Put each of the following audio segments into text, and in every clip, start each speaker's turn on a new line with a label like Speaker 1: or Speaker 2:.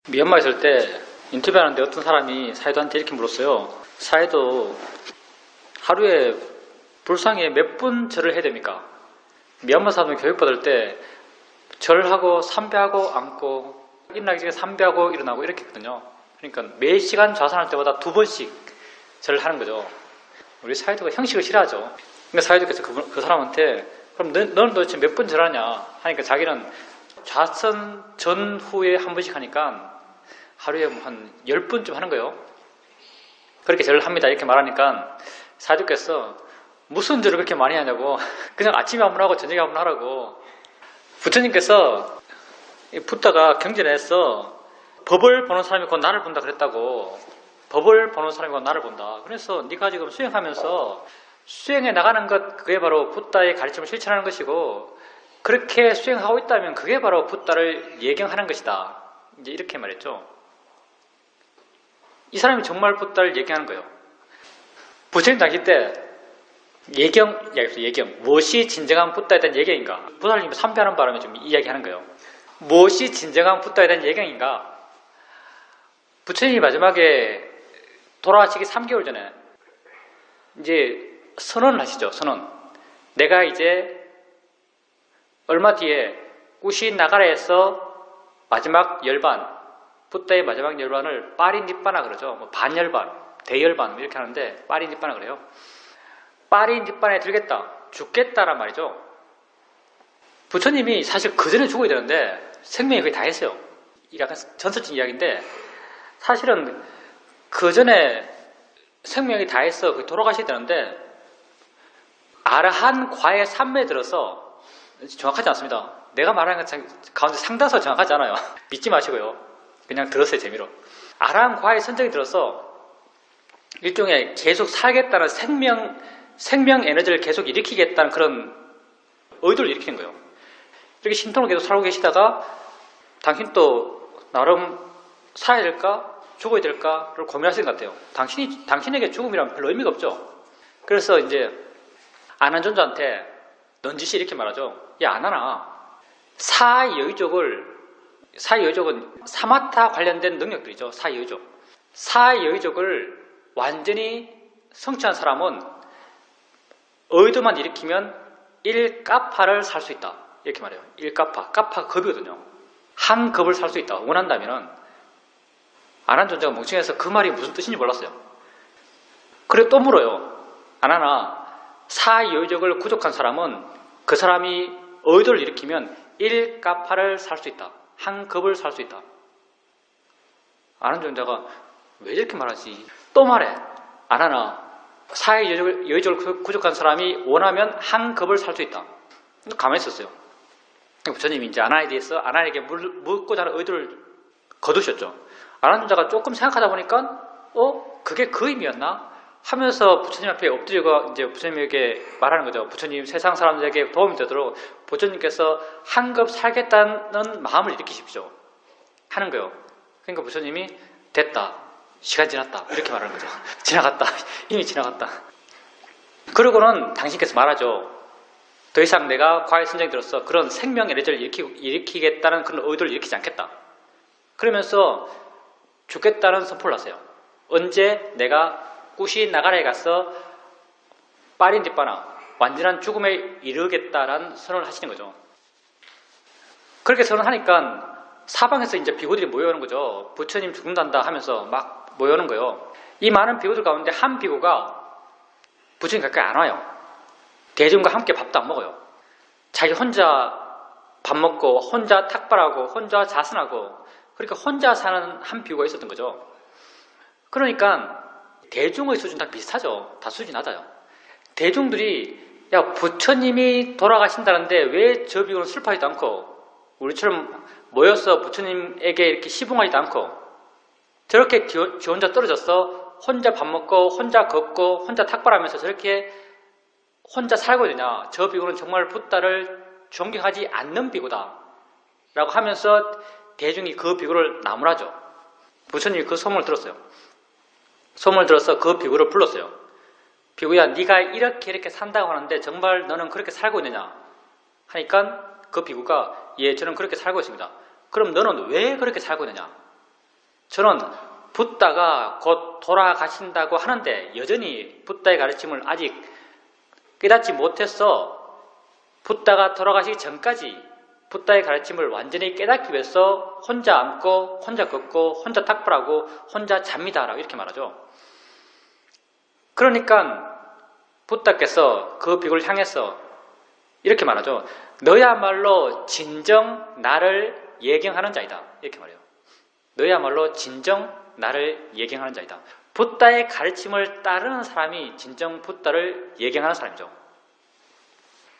Speaker 1: 미얀마에 있을 때 인터뷰하는데 어떤 사람이 사이도한테 이렇게 물었어요. 사이도 하루에 불상에 몇 분 절을 해야 됩니까? 미얀마 사람은 교육받을 때 절하고 삼배하고 앉고 일어나기 전에 삼배하고 일어나고 이렇게 했거든요. 그러니까 매 시간 좌선할 때마다 2번씩 절을 하는 거죠. 우리 사이도가 형식을 싫어하죠. 그러니까 사이도께서 그 사람한테 그럼 너는 도대체 몇 분 절하냐 하니까 자기는 좌선 전후에 한 번씩 하니까 하루에 한 10분쯤 하는 거예요. 그렇게 절을 합니다. 이렇게 말하니까 사이도께서 무슨 절을 그렇게 많이 하냐고 그냥 아침에 한 번 하고 저녁에 한 번 하라고. 부처님께서 붓다가 경전에서 법을 보는 사람이 곧 나를 본다 그랬다고. 법을 보는 사람이 곧 나를 본다. 그래서 네가 지금 수행하면서 수행해 나가는 것, 그게 바로 붓다의 가르침을 실천하는 것이고, 그렇게 수행하고 있다면 그게 바로 붓다를 예경하는 것이다. 이제 이렇게 말했죠. 이 사람이 정말 붓다를 예경하는 거예요. 부처님 당시 때 예경, 무엇이 진정한 붓다에 대한 예경인가? 부처님이 삼배하는 바람에 좀 이야기하는 거예요. 무엇이 진정한 붓다에 대한 예경인가? 부처님이 마지막에 돌아가시기 3개월 전에 이제 선언을 하시죠. 선언. 내가 이제 얼마 뒤에 우시 나가라에서 마지막 열반, 붓다의 마지막 열반을 빠리니빠나 그러죠. 뭐 반열반, 대열반 이렇게 하는데 빠리니빠나 그래요. 빠리니빠나에 들겠다, 죽겠다란 말이죠. 부처님이 사실 그 전에 죽어야 되는데 생명이 거의 다 했어요. 약간 전설적인 이야기인데 사실은 그 전에 생명이 다 했어 돌아가셔야 되는데 아라한 과의 삼매에 들어서, 정확하지 않습니다. 내가 말하는 것 가운데 상당수 정확하지 않아요. 믿지 마시고요. 그냥 들었어요, 재미로. 아라한 과의 선정이 들어서 일종의 계속 살겠다는 생명 에너지를 계속 일으키겠다는 그런 의도를 일으키는 거예요. 이렇게 신통을 계속 살고 계시다가 당신 또 나름 살아야 될까? 죽어야 될까를 고민하시는 것 같아요. 당신에게 죽음이란 별로 의미가 없죠. 그래서 이제 아난존자한테 넌지시 이렇게 말하죠. 야, 아나나, 사여의족은 사마타 관련된 능력들이죠. 사여의족을 완전히 성취한 사람은 의도만 일으키면 1까파를 살 수 있다. 이렇게 말해요. 1까파. 까파가 급이거든요. 한 급을 살 수 있다. 원한다면은. 아난존자가 멍청해서 그 말이 무슨 뜻인지 몰랐어요. 그래 또 물어요. 아나나, 사여의족을 구족한 사람은 그 사람이 의도를 일으키면 1까파를 살 수 있다. 한 급을 살 수 있다. 아난존자가 왜 이렇게 말하지? 또 말해. 아나나, 사여의족을 구족한 사람이 원하면 한 급을 살 수 있다. 가만히 있었어요. 부처님이 이제 아나에 대해서 아나에게 묻고자 하는 의도를 거두셨죠. 아난존자가 조금 생각하다 보니까 그게 그 의미였나? 하면서 부처님 앞에 엎드리고 이제 부처님에게 말하는 거죠. 부처님, 세상 사람들에게 도움이 되도록 부처님께서 한 급 살겠다는 마음을 일으키십시오. 하는 거예요. 그러니까 부처님이 됐다. 시간 지났다. 이렇게 말하는 거죠. 지나갔다. 이미 지나갔다. 그러고는 당신께서 말하죠. 더 이상 내가 과외 선정이 들어서 그런 생명 에너지를 일으키겠다는 그런 의도를 일으키지 않겠다. 그러면서 죽겠다는 선포를 하세요. 언제 내가 꾸시 나가라에 가서 빠린디빠나 완전한 죽음에 이르겠다라는 선언을 하시는 거죠. 그렇게 선언하니까 사방에서 이제 비구들이 모여오는 거죠. 부처님 죽는단다 하면서 막 모여오는 거예요. 이 많은 비구들 가운데 한 비구가 부처님 가까이 안 와요. 대중과 함께 밥도 안 먹어요. 자기 혼자 밥 먹고 혼자 탁발하고 혼자 자선하고 그러니까 혼자 사는 한 비구가 있었던 거죠. 그러니까 대중의 수준 다 비슷하죠. 다 수준이 낮아요. 대중들이 야, 부처님이 돌아가신다는데 왜 저 비구는 슬퍼하지도 않고 우리처럼 모여서 부처님에게 이렇게 시봉하지도 않고 저렇게 지 혼자 떨어져서 혼자 밥 먹고 혼자 걷고 혼자 탁발하면서 저렇게 혼자 살고 되냐. 저 비구는 정말 붓다를 존경하지 않는 비구다 라고 하면서 대중이 그 비구를 나무라죠. 부처님이 그 소문을 들었어요. 소문을 들어서 그 비구를 불렀어요. 비구야, 네가 이렇게 산다고 하는데 정말 너는 그렇게 살고 있느냐 하니까 그 비구가 예, 저는 그렇게 살고 있습니다. 그럼 너는 왜 그렇게 살고 있느냐? 저는 붓다가 곧 돌아가신다고 하는데 여전히 붓다의 가르침을 아직 깨닫지 못해서 붓다가 돌아가시기 전까지 붓다의 가르침을 완전히 깨닫기 위해서 혼자 앉고 혼자 걷고 혼자 탁발하고 혼자 잡니다라고 이렇게 말하죠. 그러니까 붓다께서 그 비구를 향해서 이렇게 말하죠. 너야말로 진정 나를 예경하는 자이다. 이렇게 말해요. 너야말로 진정 나를 예경하는 자이다. 붓다의 가르침을 따르는 사람이 진정 붓다를 예경하는 사람이죠.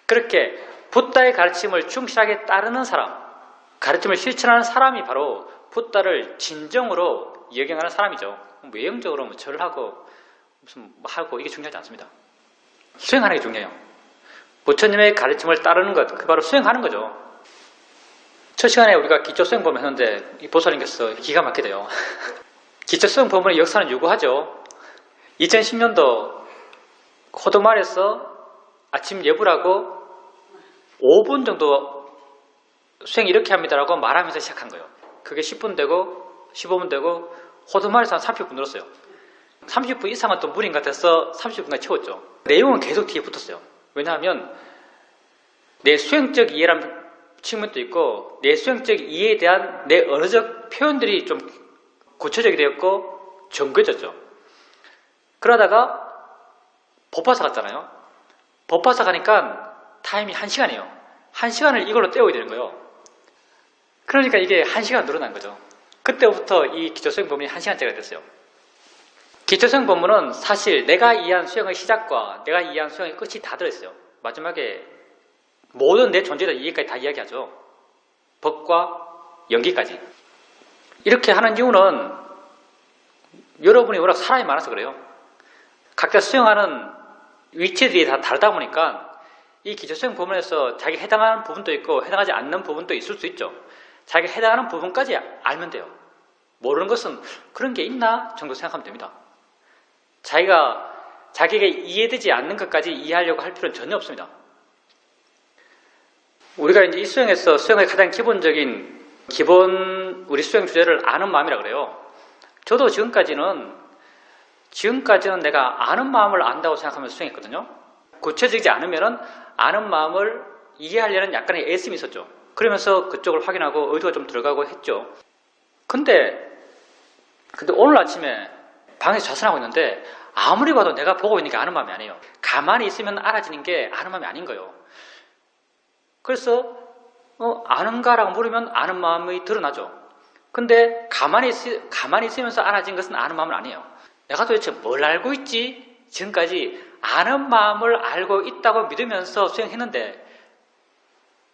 Speaker 1: 그렇게 붓다의 가르침을 충실하게 따르는 사람, 가르침을 실천하는 사람이 바로 붓다를 진정으로 예경하는 사람이죠. 외형적으로 절을 하고 무슨 하고 이게 중요하지 않습니다. 수행하는 게 중요해요. 부처님의 가르침을 따르는 것, 그 바로 수행하는 거죠. 첫 시간에 우리가 기초수행 법을 했는데 이 보살님께서 기가 막히대요. 기초수행 법문의 역사는 유구하죠. 2010년도 호도마을에서 아침 예불하고 5분 정도 수행 이렇게 합니다라고 말하면서 시작한 거예요. 그게 10분 되고 15분 되고 호도마을에서 한 30분 늘었어요. 30분 이상은 또 무리인 것 같아서 30분까지 채웠죠. 내용은 계속 뒤에 붙었어요. 왜냐하면 내 수행적 이해라는 측면도 있고 내 수행적 이해에 대한 내 언어적 표현들이 좀 구체적이 되었고 정교해졌죠. 그러다가 법화사 갔잖아요. 법화사 가니까 타임이 1시간이에요. 1시간을 이걸로 때워야 되는 거예요. 그러니까 이게 1시간 늘어난 거죠. 그때부터 이 기초수행 법문이 1시간째가 됐어요. 기초수행 법문은 사실 내가 이해한 수행의 시작과 내가 이해한 수행의 끝이 다 들어있어요. 마지막에 모든 내 존재에 대한 이해까지 다 이야기하죠. 법과 연기까지. 이렇게 하는 이유는 여러분이 워낙 사람이 많아서 그래요. 각자 수행하는 위치들이 다 다르다 보니까 이 기초수행 법문에서 자기 해당하는 부분도 있고 해당하지 않는 부분도 있을 수 있죠. 자기 해당하는 부분까지 알면 돼요. 모르는 것은 그런 게 있나 정도 생각하면 됩니다. 자기에게 이해되지 않는 것까지 이해하려고 할 필요는 전혀 없습니다. 우리가 이제 이 수행에서 수행의 가장 기본적인 우리 수행 주제를 아는 마음이라 그래요. 저도 지금까지는 내가 아는 마음을 안다고 생각하면서 수행했거든요. 구체적이지 않으면은 아는 마음을 이해하려는 약간의 애씀이 있었죠. 그러면서 그쪽을 확인하고 의도가 좀 들어가고 했죠. 근데 오늘 아침에 방에서 좌선하고 있는데 아무리 봐도 내가 보고 있는 게 아는 마음이 아니에요. 가만히 있으면 알아지는 게 아는 마음이 아닌 거예요. 그래서 아는가라고 물으면 아는 마음이 드러나죠. 근데 가만히 있으면서 알아진 것은 아는 마음은 아니에요. 내가 도대체 뭘 알고 있지? 지금까지 아는 마음을 알고 있다고 믿으면서 수행했는데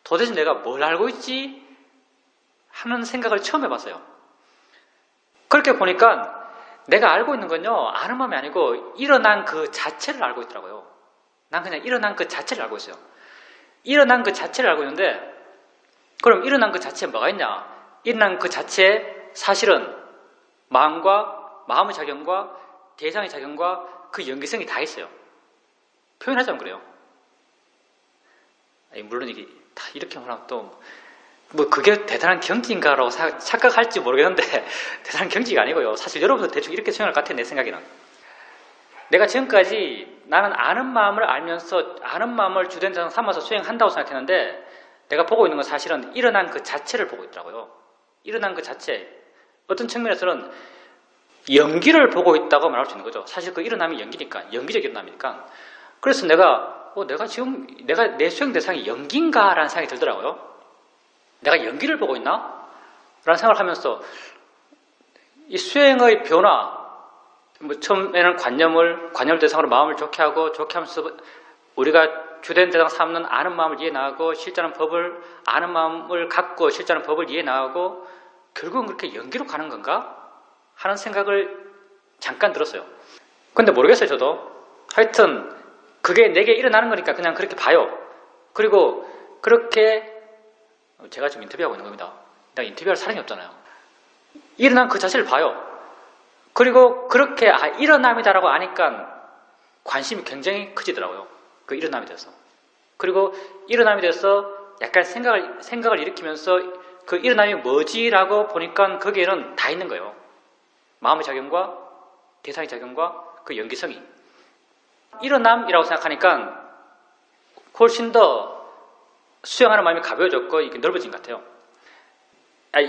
Speaker 1: 도대체 내가 뭘 알고 있지? 하는 생각을 처음 해봤어요. 그렇게 보니까 내가 알고 있는 건요, 아는 마음이 아니고 일어난 그 자체를 알고 있더라고요. 난 그냥 일어난 그 자체를 알고 있어요. 일어난 그 자체를 알고 있는데, 그럼 일어난 그 자체에 뭐가 있냐? 일어난 그 자체에 사실은 마음의 작용과 대상의 작용과 그 연계성이 다 있어요. 표현하자면 그래요. 물론 이게 다 이렇게 말하면 또 그게 대단한 경지인가라고 착각할지 모르겠는데 대단한 경지가 아니고요. 사실 여러분도 대충 이렇게 수행할 것 같아요. 내 생각에는. 내가 지금까지 나는 아는 마음을 알면서 아는 마음을 주된 대상 삼아서 수행한다고 생각했는데 내가 보고 있는 건 사실은 일어난 그 자체를 보고 있더라고요. 일어난 그 자체. 어떤 측면에서는 연기를 보고 있다고 말할 수 있는 거죠. 사실 그 일어남이 연기니까, 연기적 일어남이니까. 그래서 내가 내 수행 대상이 연기인가라는 생각이 들더라고요. 내가 연기를 보고 있나? 라는 생각을 하면서 이 수행의 변화, 처음에는 관념을 대상으로 마음을 좋게 하고 좋게 하면서 우리가 주된 대상 삼는 아는 마음을 이해 나가고 실제는 법을 아는 마음을 갖고 실제는 법을 이해 나가고 결국은 그렇게 연기로 가는 건가? 하는 생각을 잠깐 들었어요. 근데 모르겠어요, 저도. 하여튼 그게 내게 일어나는 거니까 그냥 그렇게 봐요. 그리고 그렇게 제가 지금 인터뷰하고 있는 겁니다. 내가 인터뷰할 사람이 없잖아요. 일어난 그 자체를 봐요. 그리고 그렇게 일어남이다라고 아니까 관심이 굉장히 커지더라고요. 그 일어남이 돼서. 그리고 일어남이 돼서 약간 생각을 일으키면서 그 일어남이 뭐지라고 보니까 거기에는 다 있는 거예요. 마음의 작용과 대상의 작용과 그 연기성이 일어남이라고 생각하니까 훨씬 더 수행하는 마음이 가벼워졌고 이게 넓어진 것 같아요.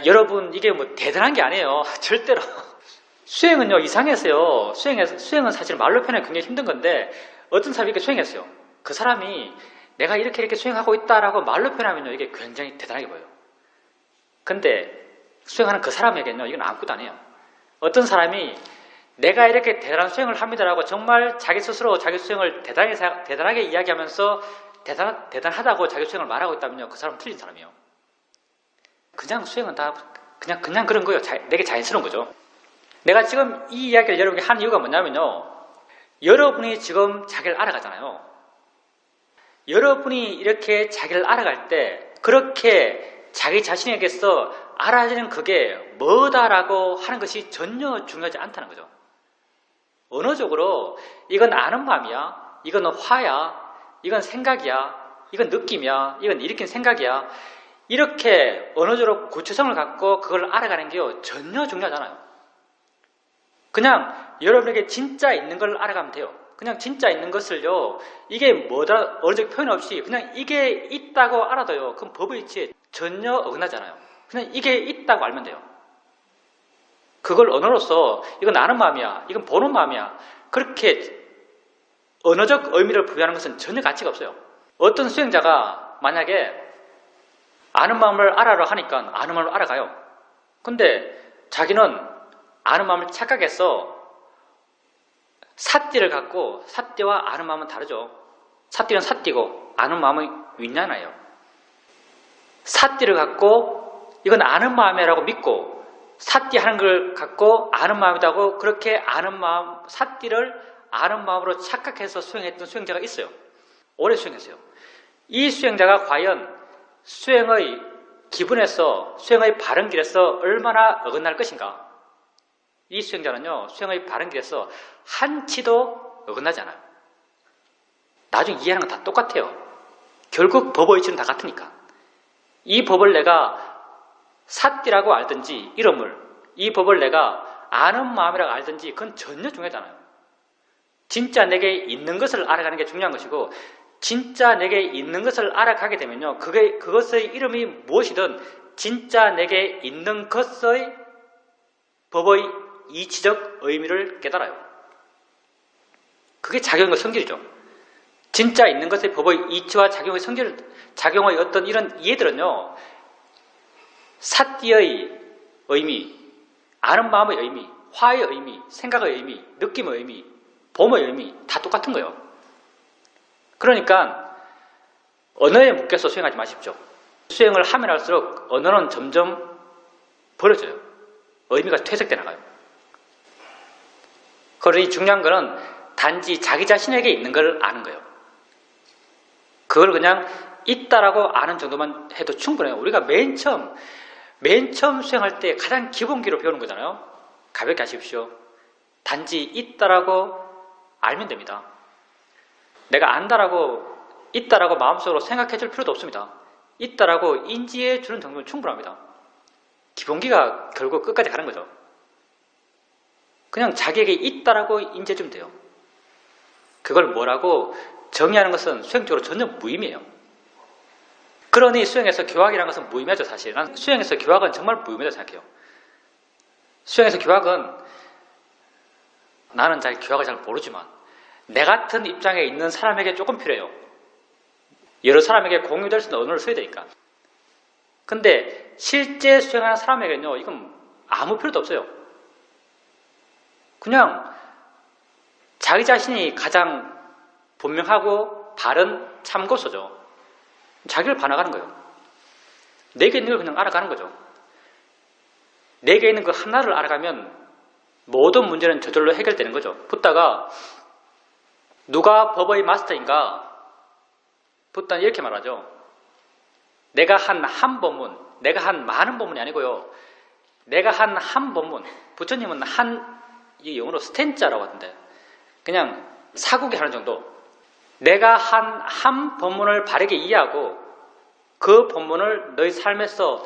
Speaker 1: 여러분 이게 뭐 대단한 게 아니에요. 절대로. 수행은요 이상했어요. 수행은 사실 말로 표현하기 굉장히 힘든 건데 어떤 사람이 이렇게 수행했어요. 그 사람이 내가 이렇게 수행하고 있다라고 말로 표현하면요 이게 굉장히 대단하게 보여요. 근데 수행하는 그 사람에게는요 이건 아무것도 아니에요. 어떤 사람이 내가 이렇게 대단한 수행을 합니다라고 정말 자기 스스로 자기 수행을 대단하게 이야기하면서 대단하다고 자기 수행을 말하고 있다면요 그 사람은 틀린 사람이에요. 그냥 수행은 다 그냥 그런 거예요. 내게 자연스러운 거죠. 내가 지금 이 이야기를 여러분에게 한 이유가 뭐냐면요. 여러분이 지금 자기를 알아가잖아요. 여러분이 이렇게 자기를 알아갈 때 그렇게 자기 자신에게서 알아지는 그게 뭐다라고 하는 것이 전혀 중요하지 않다는 거죠. 언어적으로 이건 아는 마음이야, 이건 화야, 이건 생각이야, 이건 느낌이야, 이건 일으킨 생각이야. 이렇게 언어적으로 구체성을 갖고 그걸 알아가는 게요 전혀 중요하잖아요. 그냥 여러분에게 진짜 있는 걸 알아가면 돼요. 그냥 진짜 있는 것을요 이게 뭐다 언어적 표현 없이 그냥 이게 있다고 알아도요 그럼 법의 이치에 전혀 어긋나잖아요. 그냥 이게 있다고 알면 돼요. 그걸 언어로서 이건 아는 마음이야, 이건 보는 마음이야 그렇게 언어적 의미를 부여하는 것은 전혀 가치가 없어요. 어떤 수행자가 만약에 아는 마음을 알아라 하니까 아는 마음을 알아가요. 근데 자기는 아는 마음을 착각해서 삿띠를 갖고 삿띠와 아는 마음은 다르죠. 삿띠는 삿띠고 아는 마음은 윈냐나예요. 삿띠를 갖고 이건 아는 마음이라고 믿고 삿띠 하는 걸 갖고 아는 마음이라고 그렇게 아는 마음, 삿띠를 아는 마음으로 착각해서 수행했던 수행자가 있어요. 오래 수행했어요. 이 수행자가 과연 수행의 기분에서 수행의 바른 길에서 얼마나 어긋날 것인가? 이 수행자는요 수행의 바른 길에서 한치도 어긋나지 않아요. 나중에 이해하는 건 다 똑같아요. 결국 법의 이치는 다 같으니까. 이 법을 내가 삿띠라고 알든지 이름을, 이 법을 내가 아는 마음이라고 알든지 그건 전혀 중요하잖아요. 진짜 내게 있는 것을 알아가는 게 중요한 것이고 진짜 내게 있는 것을 알아가게 되면요 그것의 이름이 무엇이든 진짜 내게 있는 것의 법의 이치적 의미를 깨달아요. 그게 작용의 성질이죠. 진짜 있는 것의 법의 이치와 작용의 어떤 이런 이해들은요 삿띠의 의미, 아는 마음의 의미, 화의 의미, 생각의 의미, 느낌의 의미, 봄의 의미 다 똑같은 거예요. 그러니까 언어에 묶여서 수행하지 마십시오. 수행을 하면 할수록 언어는 점점 버려져요. 의미가 퇴색돼 나가요. 그러니 중요한 거는 단지 자기 자신에게 있는 걸 아는 거예요. 그걸 그냥 있다라고 아는 정도만 해도 충분해요. 우리가 맨 처음 수행할 때 가장 기본기로 배우는 거잖아요. 가볍게 하십시오. 단지 있다라고 알면 됩니다. 내가 안다라고 있다라고 마음속으로 생각해 줄 필요도 없습니다. 있다라고 인지해 주는 정도면 충분합니다. 기본기가 결국 끝까지 가는 거죠. 그냥 자기에게 있다라고 인지해 주면 돼요. 그걸 뭐라고 정의하는 것은 수행적으로 전혀 무의미해요. 그러니 수행에서 교학이라는 것은 무의미하죠. 사실 난 수행에서 교학은 정말 무의미하다고 생각해요. 수행에서 교학은 나는 교학을 잘 모르지만 내 같은 입장에 있는 사람에게 조금 필요해요. 여러 사람에게 공유될 수 있는 언어를 써야 되니까. 근데 실제 수행하는 사람에게는요 이건 아무 필요도 없어요. 그냥 자기 자신이 가장 분명하고 바른 참고서죠. 자기를 반항하는 거예요. 내게 있는 걸 그냥 알아가는 거죠. 내게 있는 그 하나를 알아가면 모든 문제는 저절로 해결되는 거죠. 붓다가 누가 법의 마스터인가? 붓다는 이렇게 말하죠. 내가 한 법문, 내가 한 많은 법문이 아니고요. 내가 한 법문, 부처님은 이 영어로 스탠자라고 하던데 그냥 사국이 하는 정도. 내가 한 법문을 바르게 이해하고 그 법문을 너희 삶에서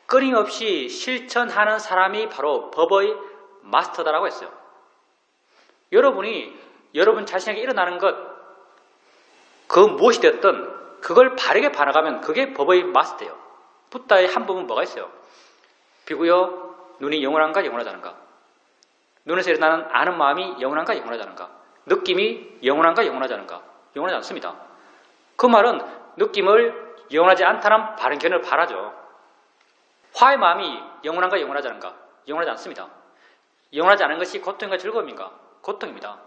Speaker 1: 끊임없이 실천하는 사람이 바로 법의 마스터다라고 했어요. 여러분이 여러분 자신에게 일어나는 것, 그 무엇이 되었든 그걸 바르게 반응하면 그게 법의 마스터예요. 붓다의 한 법은 뭐가 있어요? 비구여 눈이 영원한가 영원하지 않은가? 눈에서 일어나는 아는 마음이 영원한가 영원하지 않은가? 느낌이 영원한가 영원하지 않은가? 영원하지 않습니다. 그 말은 느낌을 영원하지 않다는 바른 견해를 바라죠. 화의 마음이 영원한가 영원하지 않은가? 영원하지 않습니다. 영원하지 않은 것이 고통인가 즐거움인가? 고통입니다.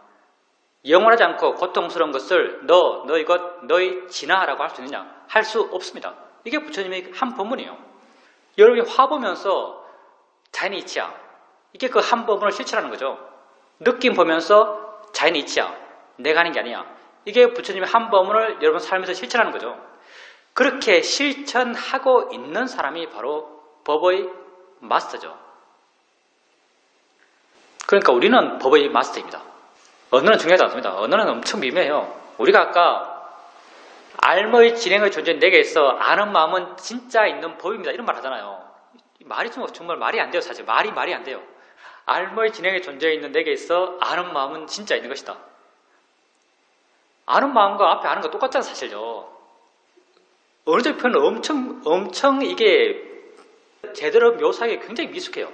Speaker 1: 영원하지 않고 고통스러운 것을 너희 것, 너희 진화라고 할 수 있느냐? 할 수 없습니다. 이게 부처님의 한 법문이에요. 여러분이 화 보면서 자연의 이치야. 이게 그 한 법문을 실천하는 거죠. 느낌 보면서 자연의 이치야. 내가 하는 게 아니야. 이게 부처님의 한 법문을 여러분 삶에서 실천하는 거죠. 그렇게 실천하고 있는 사람이 바로 법의 마스터죠. 그러니까 우리는 법의 마스터입니다. 언어는 중요하지 않습니다. 언어는 엄청 미묘해요. 우리가 아까 알머의 진행의 존재 내게 있어 아는 마음은 진짜 있는 법입니다. 이런 말 하잖아요. 말이 정말 말이 안 돼요. 사실 말이 안 돼요. 알머의 진행의 존재에 있는 내게 있어 아는 마음은 진짜 있는 것이다. 아는 마음과 앞에 아는 거 똑같잖아 사실요. 언어적 표현은 엄청 이게 제대로 묘사하기 굉장히 미숙해요.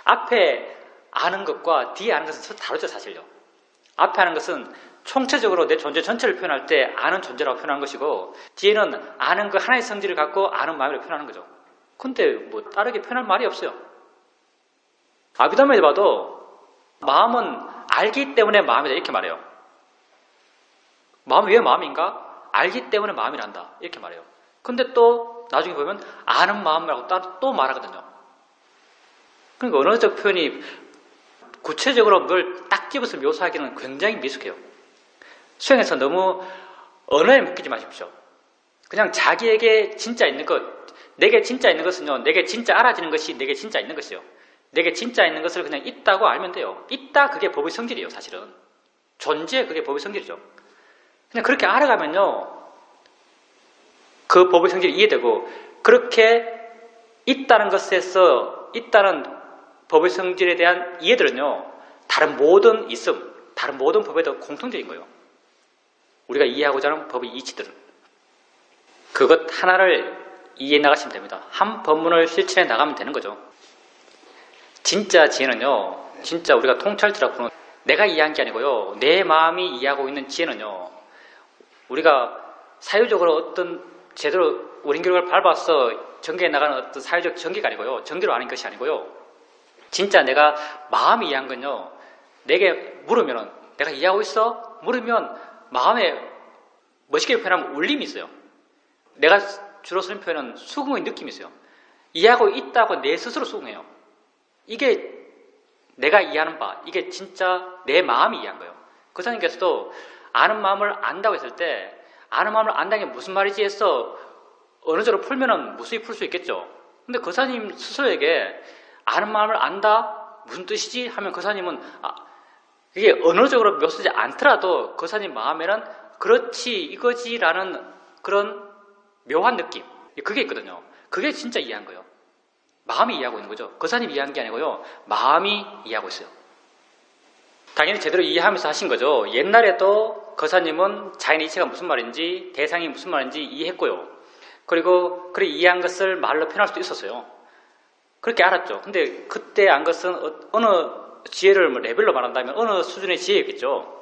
Speaker 1: 앞에 아는 것과 뒤에 아는 것은 서로 다르죠 사실요. 앞에 아는 것은 총체적으로 내 존재 전체를 표현할 때 아는 존재라고 표현하는 것이고, 뒤에는 아는 그 하나의 성질을 갖고 아는 마음이라고 표현하는 거죠. 근데 뭐 다르게 표현할 말이 없어요. 아비담에도 봐도 마음은 알기 때문에 마음이다 이렇게 말해요. 마음이 왜 마음인가? 알기 때문에 마음이란다 이렇게 말해요. 근데 또 나중에 보면 아는 마음이라고 또 말하거든요. 그러니까 언어적 표현이 구체적으로 뭘 딱 집어서 묘사하기는 굉장히 미숙해요. 수행에서 너무 언어에 묶이지 마십시오. 그냥 자기에게 진짜 있는 것, 내게 진짜 있는 것은요, 내게 진짜 알아지는 것이 내게 진짜 있는 것이요. 내게 진짜 있는 것을 그냥 있다고 알면 돼요. 있다 그게 법의 성질이에요 사실은. 존재 그게 법의 성질이죠. 그냥 그렇게 알아가면요 그 법의 성질이 이해되고, 그렇게 있다는 것에서 있다는 법의 성질에 대한 이해들은요 다른 모든 있음, 다른 모든 법에도 공통적인 거예요. 우리가 이해하고자 하는 법의 이치들은 그것 하나를 이해해 나가시면 됩니다. 한 법문을 실천해 나가면 되는 거죠. 진짜 지혜는요, 진짜 우리가 통찰지라고 부르는, 내가 이해한 게 아니고요, 내 마음이 이해하고 있는 지혜는요, 우리가 사유적으로 어떤 제대로 원인교육을 밟아서 전개해 나가는 어떤 사유적 전개가 아니고요, 전개로 아는 것이 아니고요, 진짜 내가 마음이 이해한 건요, 내게 물으면은 내가 이해하고 있어? 물으면 마음에 멋있게 표현하면 울림이 있어요. 내가 주로 쓰는 표현은 수긍의 느낌이 있어요. 이해하고 있다고 내 스스로 수긍해요. 이게 내가 이해하는 바, 이게 진짜 내 마음이 이해한 거예요. 거사님께서도 아는 마음을 안다고 했을 때, 아는 마음을 안다는 게 무슨 말이지 해서 어느 정도 풀면은 무수히 풀 수 있겠죠. 근데 거사님 스스로에게 아는 마음을 안다? 무슨 뜻이지? 하면 거사님은 이게 언어적으로 묘사되지 않더라도 거사님 마음에는 그렇지 이거지라는 그런 묘한 느낌, 그게 있거든요. 그게 진짜 이해한 거예요. 마음이 이해하고 있는 거죠. 거사님 이해한 게 아니고요, 마음이 이해하고 있어요. 당연히 제대로 이해하면서 하신 거죠. 옛날에도 거사님은 자연의 이치가 무슨 말인지, 대상이 무슨 말인지 이해했고요. 그리고 그렇게 이해한 것을 말로 표현할 수도 있었어요. 그렇게 알았죠. 근데 그때 안 것은 어느 지혜를 레벨로 말한다면 어느 수준의 지혜였겠죠.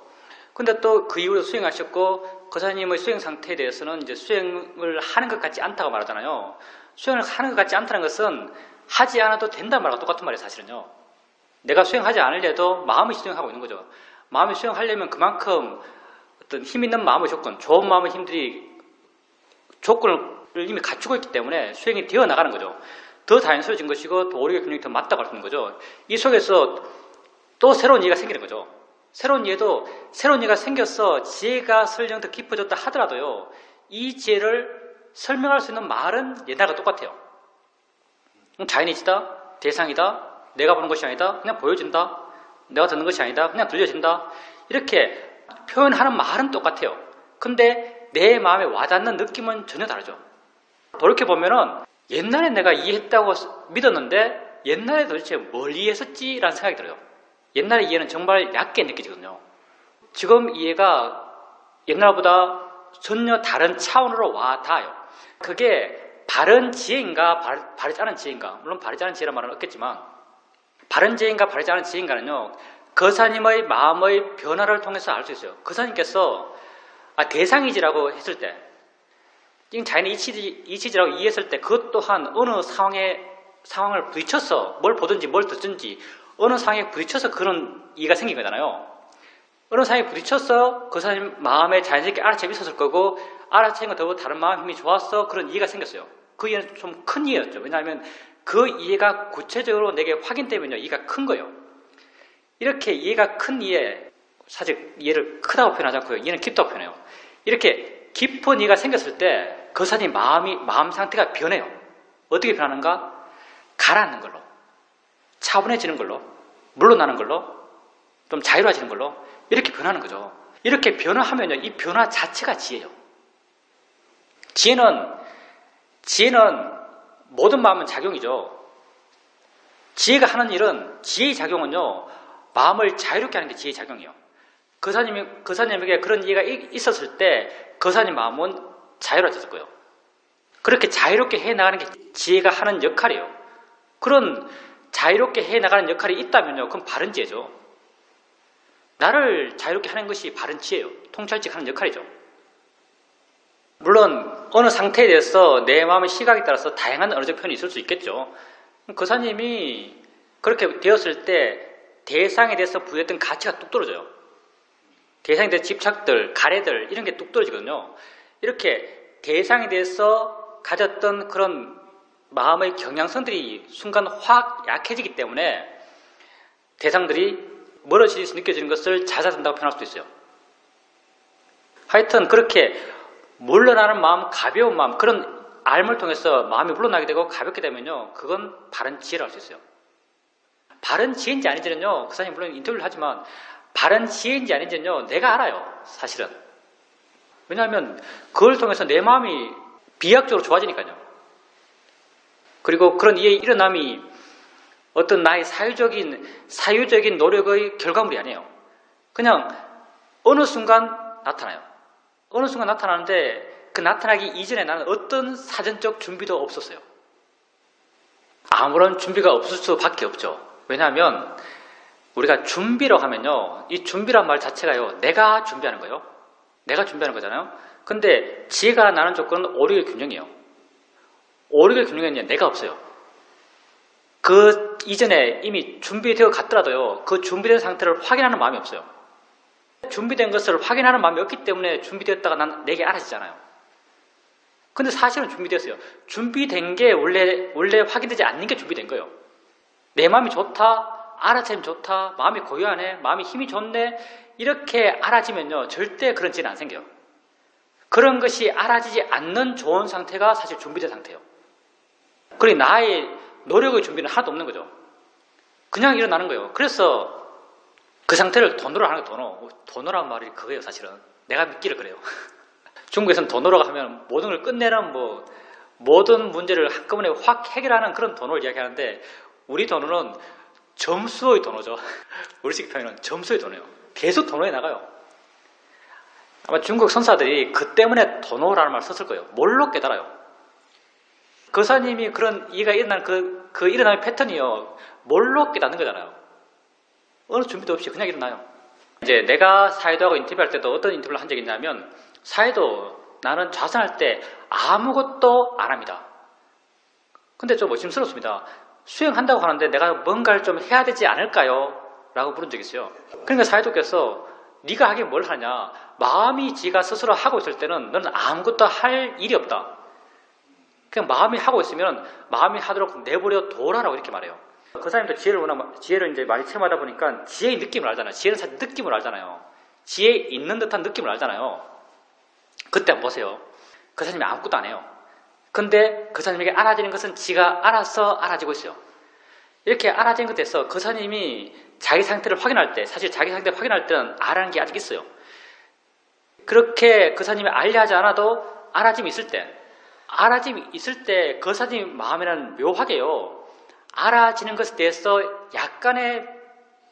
Speaker 1: 근데 또 그 이후로 수행하셨고, 거사님의 수행 상태에 대해서는 이제 수행을 하는 것 같지 않다고 말하잖아요. 수행을 하는 것 같지 않다는 것은 하지 않아도 된다는 말과 똑같은 말이에요, 사실은요. 내가 수행하지 않으려도 마음이 수행하고 있는 거죠. 마음이 수행하려면 그만큼 어떤 힘 있는 마음의 조건, 좋은 마음의 힘들이 조건을 이미 갖추고 있기 때문에 수행이 되어 나가는 거죠. 더 자연스러워진 것이고, 더 오히려 균형이 더 맞다고 할 수 있는 거죠. 이 속에서 또 새로운 이해가 생기는 거죠. 새로운 이해가 생겨서 지혜가 설령 더 깊어졌다 하더라도요, 이 지혜를 설명할 수 있는 말은 옛날과 똑같아요. 자연이치다, 대상이다, 내가 보는 것이 아니다, 그냥 보여진다, 내가 듣는 것이 아니다, 그냥 들려진다, 이렇게 표현하는 말은 똑같아요. 근데 내 마음에 와닿는 느낌은 전혀 다르죠. 돌이켜보면은 옛날에 내가 이해했다고 믿었는데 옛날에 도대체 뭘 이해했었지라는 생각이 들어요. 옛날의 이해는 정말 얕게 느껴지거든요. 지금 이해가 옛날보다 전혀 다른 차원으로 와 닿아요. 그게 바른 지혜인가 바르지 않은 지혜인가, 물론 바르지 않은 지혜란 말은 없겠지만 바른 지혜인가 바르지 않은 지혜인가는요, 거사님의 마음의 변화를 통해서 알 수 있어요. 거사님께서 대상이지라고 했을 때, 지금 자연의 이치지라고 이해했을 때 그것 또한 어느 상황을 부딪혀서 뭘 보든지 뭘 듣든지 어느 상황에 부딪혀서 그런 이해가 생긴 거잖아요. 어느 상황에 부딪혀서 거사님 마음에 자연스럽게 알아채기 있었을 거고, 알아채는 것도 다른 마음 힘이 좋았어, 그런 이해가 생겼어요. 그 이해는 좀 큰 이해였죠. 왜냐하면 그 이해가 구체적으로 내게 확인되면요, 이해가 큰 거예요. 이렇게 이해가 큰 이해, 사실 이해를 크다고 표현하지 않고요, 이해는 깊다고 표현해요. 이렇게 깊은 이해가 생겼을 때 거사님 마음 상태가 변해요. 어떻게 변하는가? 가라앉는 걸로, 차분해지는 걸로, 물러나는 걸로, 좀 자유로워지는 걸로 이렇게 변하는 거죠. 이렇게 변화하면요, 이 변화 자체가 지혜예요. 지혜는 모든 마음은 작용이죠. 지혜가 하는 일은, 지혜의 작용은요, 마음을 자유롭게 하는 게 지혜의 작용이에요. 거사님에게 그런 이해가 있었을 때 거사님 마음은 자유로워졌을 거예요. 그렇게 자유롭게 해나가는 게 지혜가 하는 역할이에요. 그런 자유롭게 해나가는 역할이 있다면요, 그건 바른 지혜죠. 나를 자유롭게 하는 것이 바른 지혜예요. 통찰직 하는 역할이죠. 물론 어느 상태에 대해서 내 마음의 시각에 따라서 다양한 언어적 표현이 있을 수 있겠죠. 거사님이 그렇게 되었을 때 대상에 대해서 부여했던 가치가 뚝 떨어져요. 대상에 대한 집착들, 가래들 이런 게 뚝 떨어지거든요. 이렇게 대상에 대해서 가졌던 그런 마음의 경향성들이 순간 확 약해지기 때문에 대상들이 멀어지듯이 느껴지는 것을 잦아든다고 표현할 수도 있어요. 하여튼 그렇게 물러나는 마음, 가벼운 마음, 그런 알을 통해서 마음이 물러나게 되고 가볍게 되면요, 그건 바른 지혜를 알 수 있어요. 바른 지혜인지 아닌지는요, 그 사람이 물론 인터뷰를 하지만 바른 지혜인지 아닌지는요, 내가 알아요, 사실은. 왜냐하면 그걸 통해서 내 마음이 비약적으로 좋아지니까요. 그리고 그런 이해의 일어남이 어떤 나의 사유적인 노력의 결과물이 아니에요. 그냥 어느 순간 나타나요. 어느 순간 나타나는데 그 나타나기 이전에 나는 어떤 사전적 준비도 없었어요. 아무런 준비가 없을 수밖에 없죠. 왜냐하면 우리가 준비라고 하면요, 이 준비란 말 자체가요, 내가 준비하는 거예요. 내가 준비하는 거잖아요. 근데 지혜가 나는 조건은 오력의 균형이에요. 오력의 균형에는 내가 없어요. 그 이전에 이미 준비되어 갔더라도요, 그 준비된 상태를 확인하는 마음이 없어요. 준비된 것을 확인하는 마음이 없기 때문에 준비되었다가 내게 알아지잖아요. 근데 사실은 준비됐어요. 준비된 게 원래 확인되지 않는 게 준비된 거예요. 내 마음이 좋다, 알아채면 좋다, 마음이 고요하네, 마음이 힘이 좋네, 이렇게 알아지면요, 절대 그런 지는 안 생겨요. 그런 것이 알아지지 않는 좋은 상태가 사실 준비된 상태예요. 그리고 나의 노력의 준비는 하나도 없는 거죠. 그냥 일어나는 거예요. 그래서 그 상태를 도노라 하는 거예요. 도노라는 말이 그거예요, 사실은. 내가 믿기를 그래요. 중국에서는 도노라고 하면 모든 걸 끝내는 모든 문제를 한꺼번에 확 해결하는 그런 도노를 이야기하는데, 우리 도노는 점수의 도노죠. 우리식 표현은 점수의 도노예요. 계속 도노에 나가요. 아마 중국 선사들이 그 때문에 도노라는 말을 썼을 거예요. 뭘로 깨달아요? 거사님이 그런 이해가 일어나는 그 일어나는 패턴이요, 뭘로 깨닫는 거잖아요. 어느 준비도 없이 그냥 일어나요. 이제 내가 사회도하고 인터뷰할 때도 어떤 인터뷰를 한 적이 있냐면, 사회도 나는 좌선할 때 아무것도 안 합니다. 근데 좀 의심스럽습니다. 수행한다고 하는데 내가 뭔가를 좀 해야 되지 않을까요? 라고 물은 적이 있어요. 그러니까 사회도께서 네가 하긴 뭘 하냐, 마음이 지가 스스로 하고 있을 때는 너는 아무것도 할 일이 없다. 그냥 마음이 하고 있으면 마음이 하도록 내버려 둬라라고 이렇게 말해요. 그 사람도 지혜를 이제 많이 체험하다 보니까 지혜의 느낌을 알잖아요. 지혜는 사실 느낌을 알잖아요. 지혜 있는 듯한 느낌을 알잖아요. 그때 한번 보세요. 그 사람이 아무것도 안 해요. 근데 그 사람에게 알아지는 것은 지가 알아서 알아지고 있어요. 이렇게 알아지는 것에서 그 사람이 자기 상태를 확인할 때, 사실 자기 상태를 확인할 때는 알아는 게 아직 있어요. 그렇게 그 사람이 알려 하지 않아도 알아짐이 있을 때 그 사람 마음에는 묘하게요, 알아지는 것에 대해서 약간의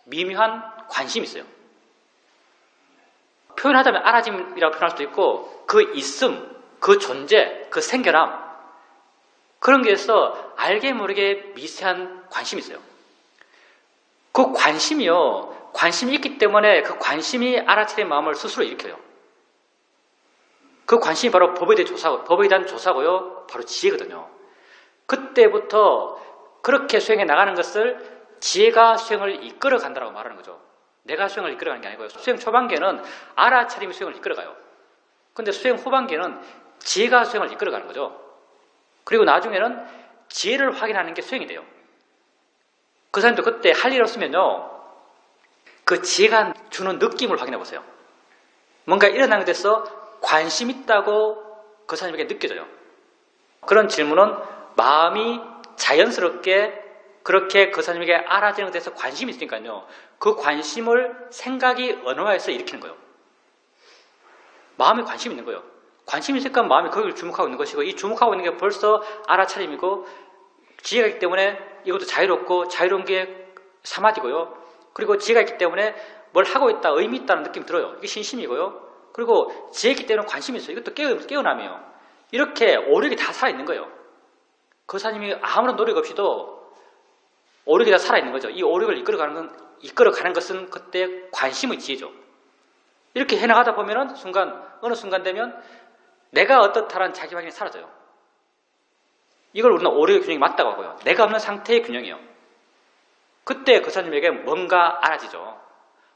Speaker 1: 미묘한 관심이 있어요. 표현하자면 알아짐이라고 표현할 수도 있고 그 있음, 그 존재, 그 생겨남 그런 게 있어 알게 모르게 미세한 관심이 있어요. 그 관심이요. 관심이 있기 때문에 그 관심이 알아차린 마음을 스스로 일으켜요. 그 관심이 바로 법에 대한 조사고요. 바로 지혜거든요. 그때부터 그렇게 수행해 나가는 것을 지혜가 수행을 이끌어 간다고 말하는 거죠. 내가 수행을 이끌어가는 게 아니고요. 수행 초반기에는 알아차림이 수행을 이끌어가요. 근데 수행 후반기에는 지혜가 수행을 이끌어가는 거죠. 그리고 나중에는 지혜를 확인하는 게 수행이 돼요. 그 사람도 그때 할 일 없으면요. 그 지혜가 주는 느낌을 확인해 보세요. 뭔가 일어나는 데서 관심 있다고 그 사람에게 느껴져요. 그런 질문은 마음이 자연스럽게 그렇게 그 사람에게 알아지는 데서 관심이 있으니까요. 그 관심을 생각이 언어화해서 일으키는 거예요. 마음에 관심이 있는 거예요. 관심이 있으니까 마음이 거기를 주목하고 있는 것이고 이 주목하고 있는 게 벌써 알아차림이고 지혜가 있기 때문에 이것도 자유롭고 자유로운 게 사마디고요. 그리고 지혜가 있기 때문에 뭘 하고 있다, 의미 있다는 느낌이 들어요. 이게 신심이고요. 그리고 지혜있기 때문에 관심이 있어요. 이것도 깨어남이에요. 이렇게 오력이 다 살아있는 거예요. 그 사람이 아무런 노력 없이도 오력이 다 살아있는 거죠. 이 오력을 이끌어가는 것은 그때 관심의 지혜죠. 이렇게 해나가다 보면은 어느 순간 되면 내가 어떻다라는 자기 확인이 사라져요. 이걸 우리는 오력의 균형이 맞다고 하고요. 내가 없는 상태의 균형이에요. 그때 그 사람에게 뭔가 알아지죠.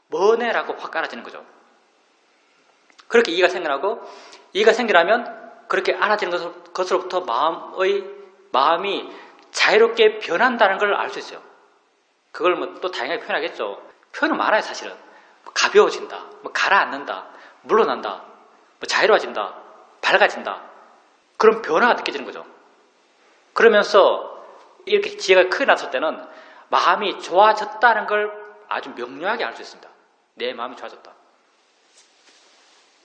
Speaker 1: 뭐네라고 확 알아지는 거죠. 그렇게 이해가 생겨나고 이해가 생겨나면 그렇게 알아지는 것으로부터 마음이 자유롭게 변한다는 걸 알 수 있어요. 그걸 뭐 또 다양하게 표현하겠죠. 표현은 많아요, 사실은. 가벼워진다, 가라앉는다, 물러난다, 자유로워진다, 밝아진다. 그런 변화가 느껴지는 거죠. 그러면서 이렇게 지혜가 크게 났을 때는 마음이 좋아졌다는 걸 아주 명료하게 알 수 있습니다. 내 마음이 좋아졌다.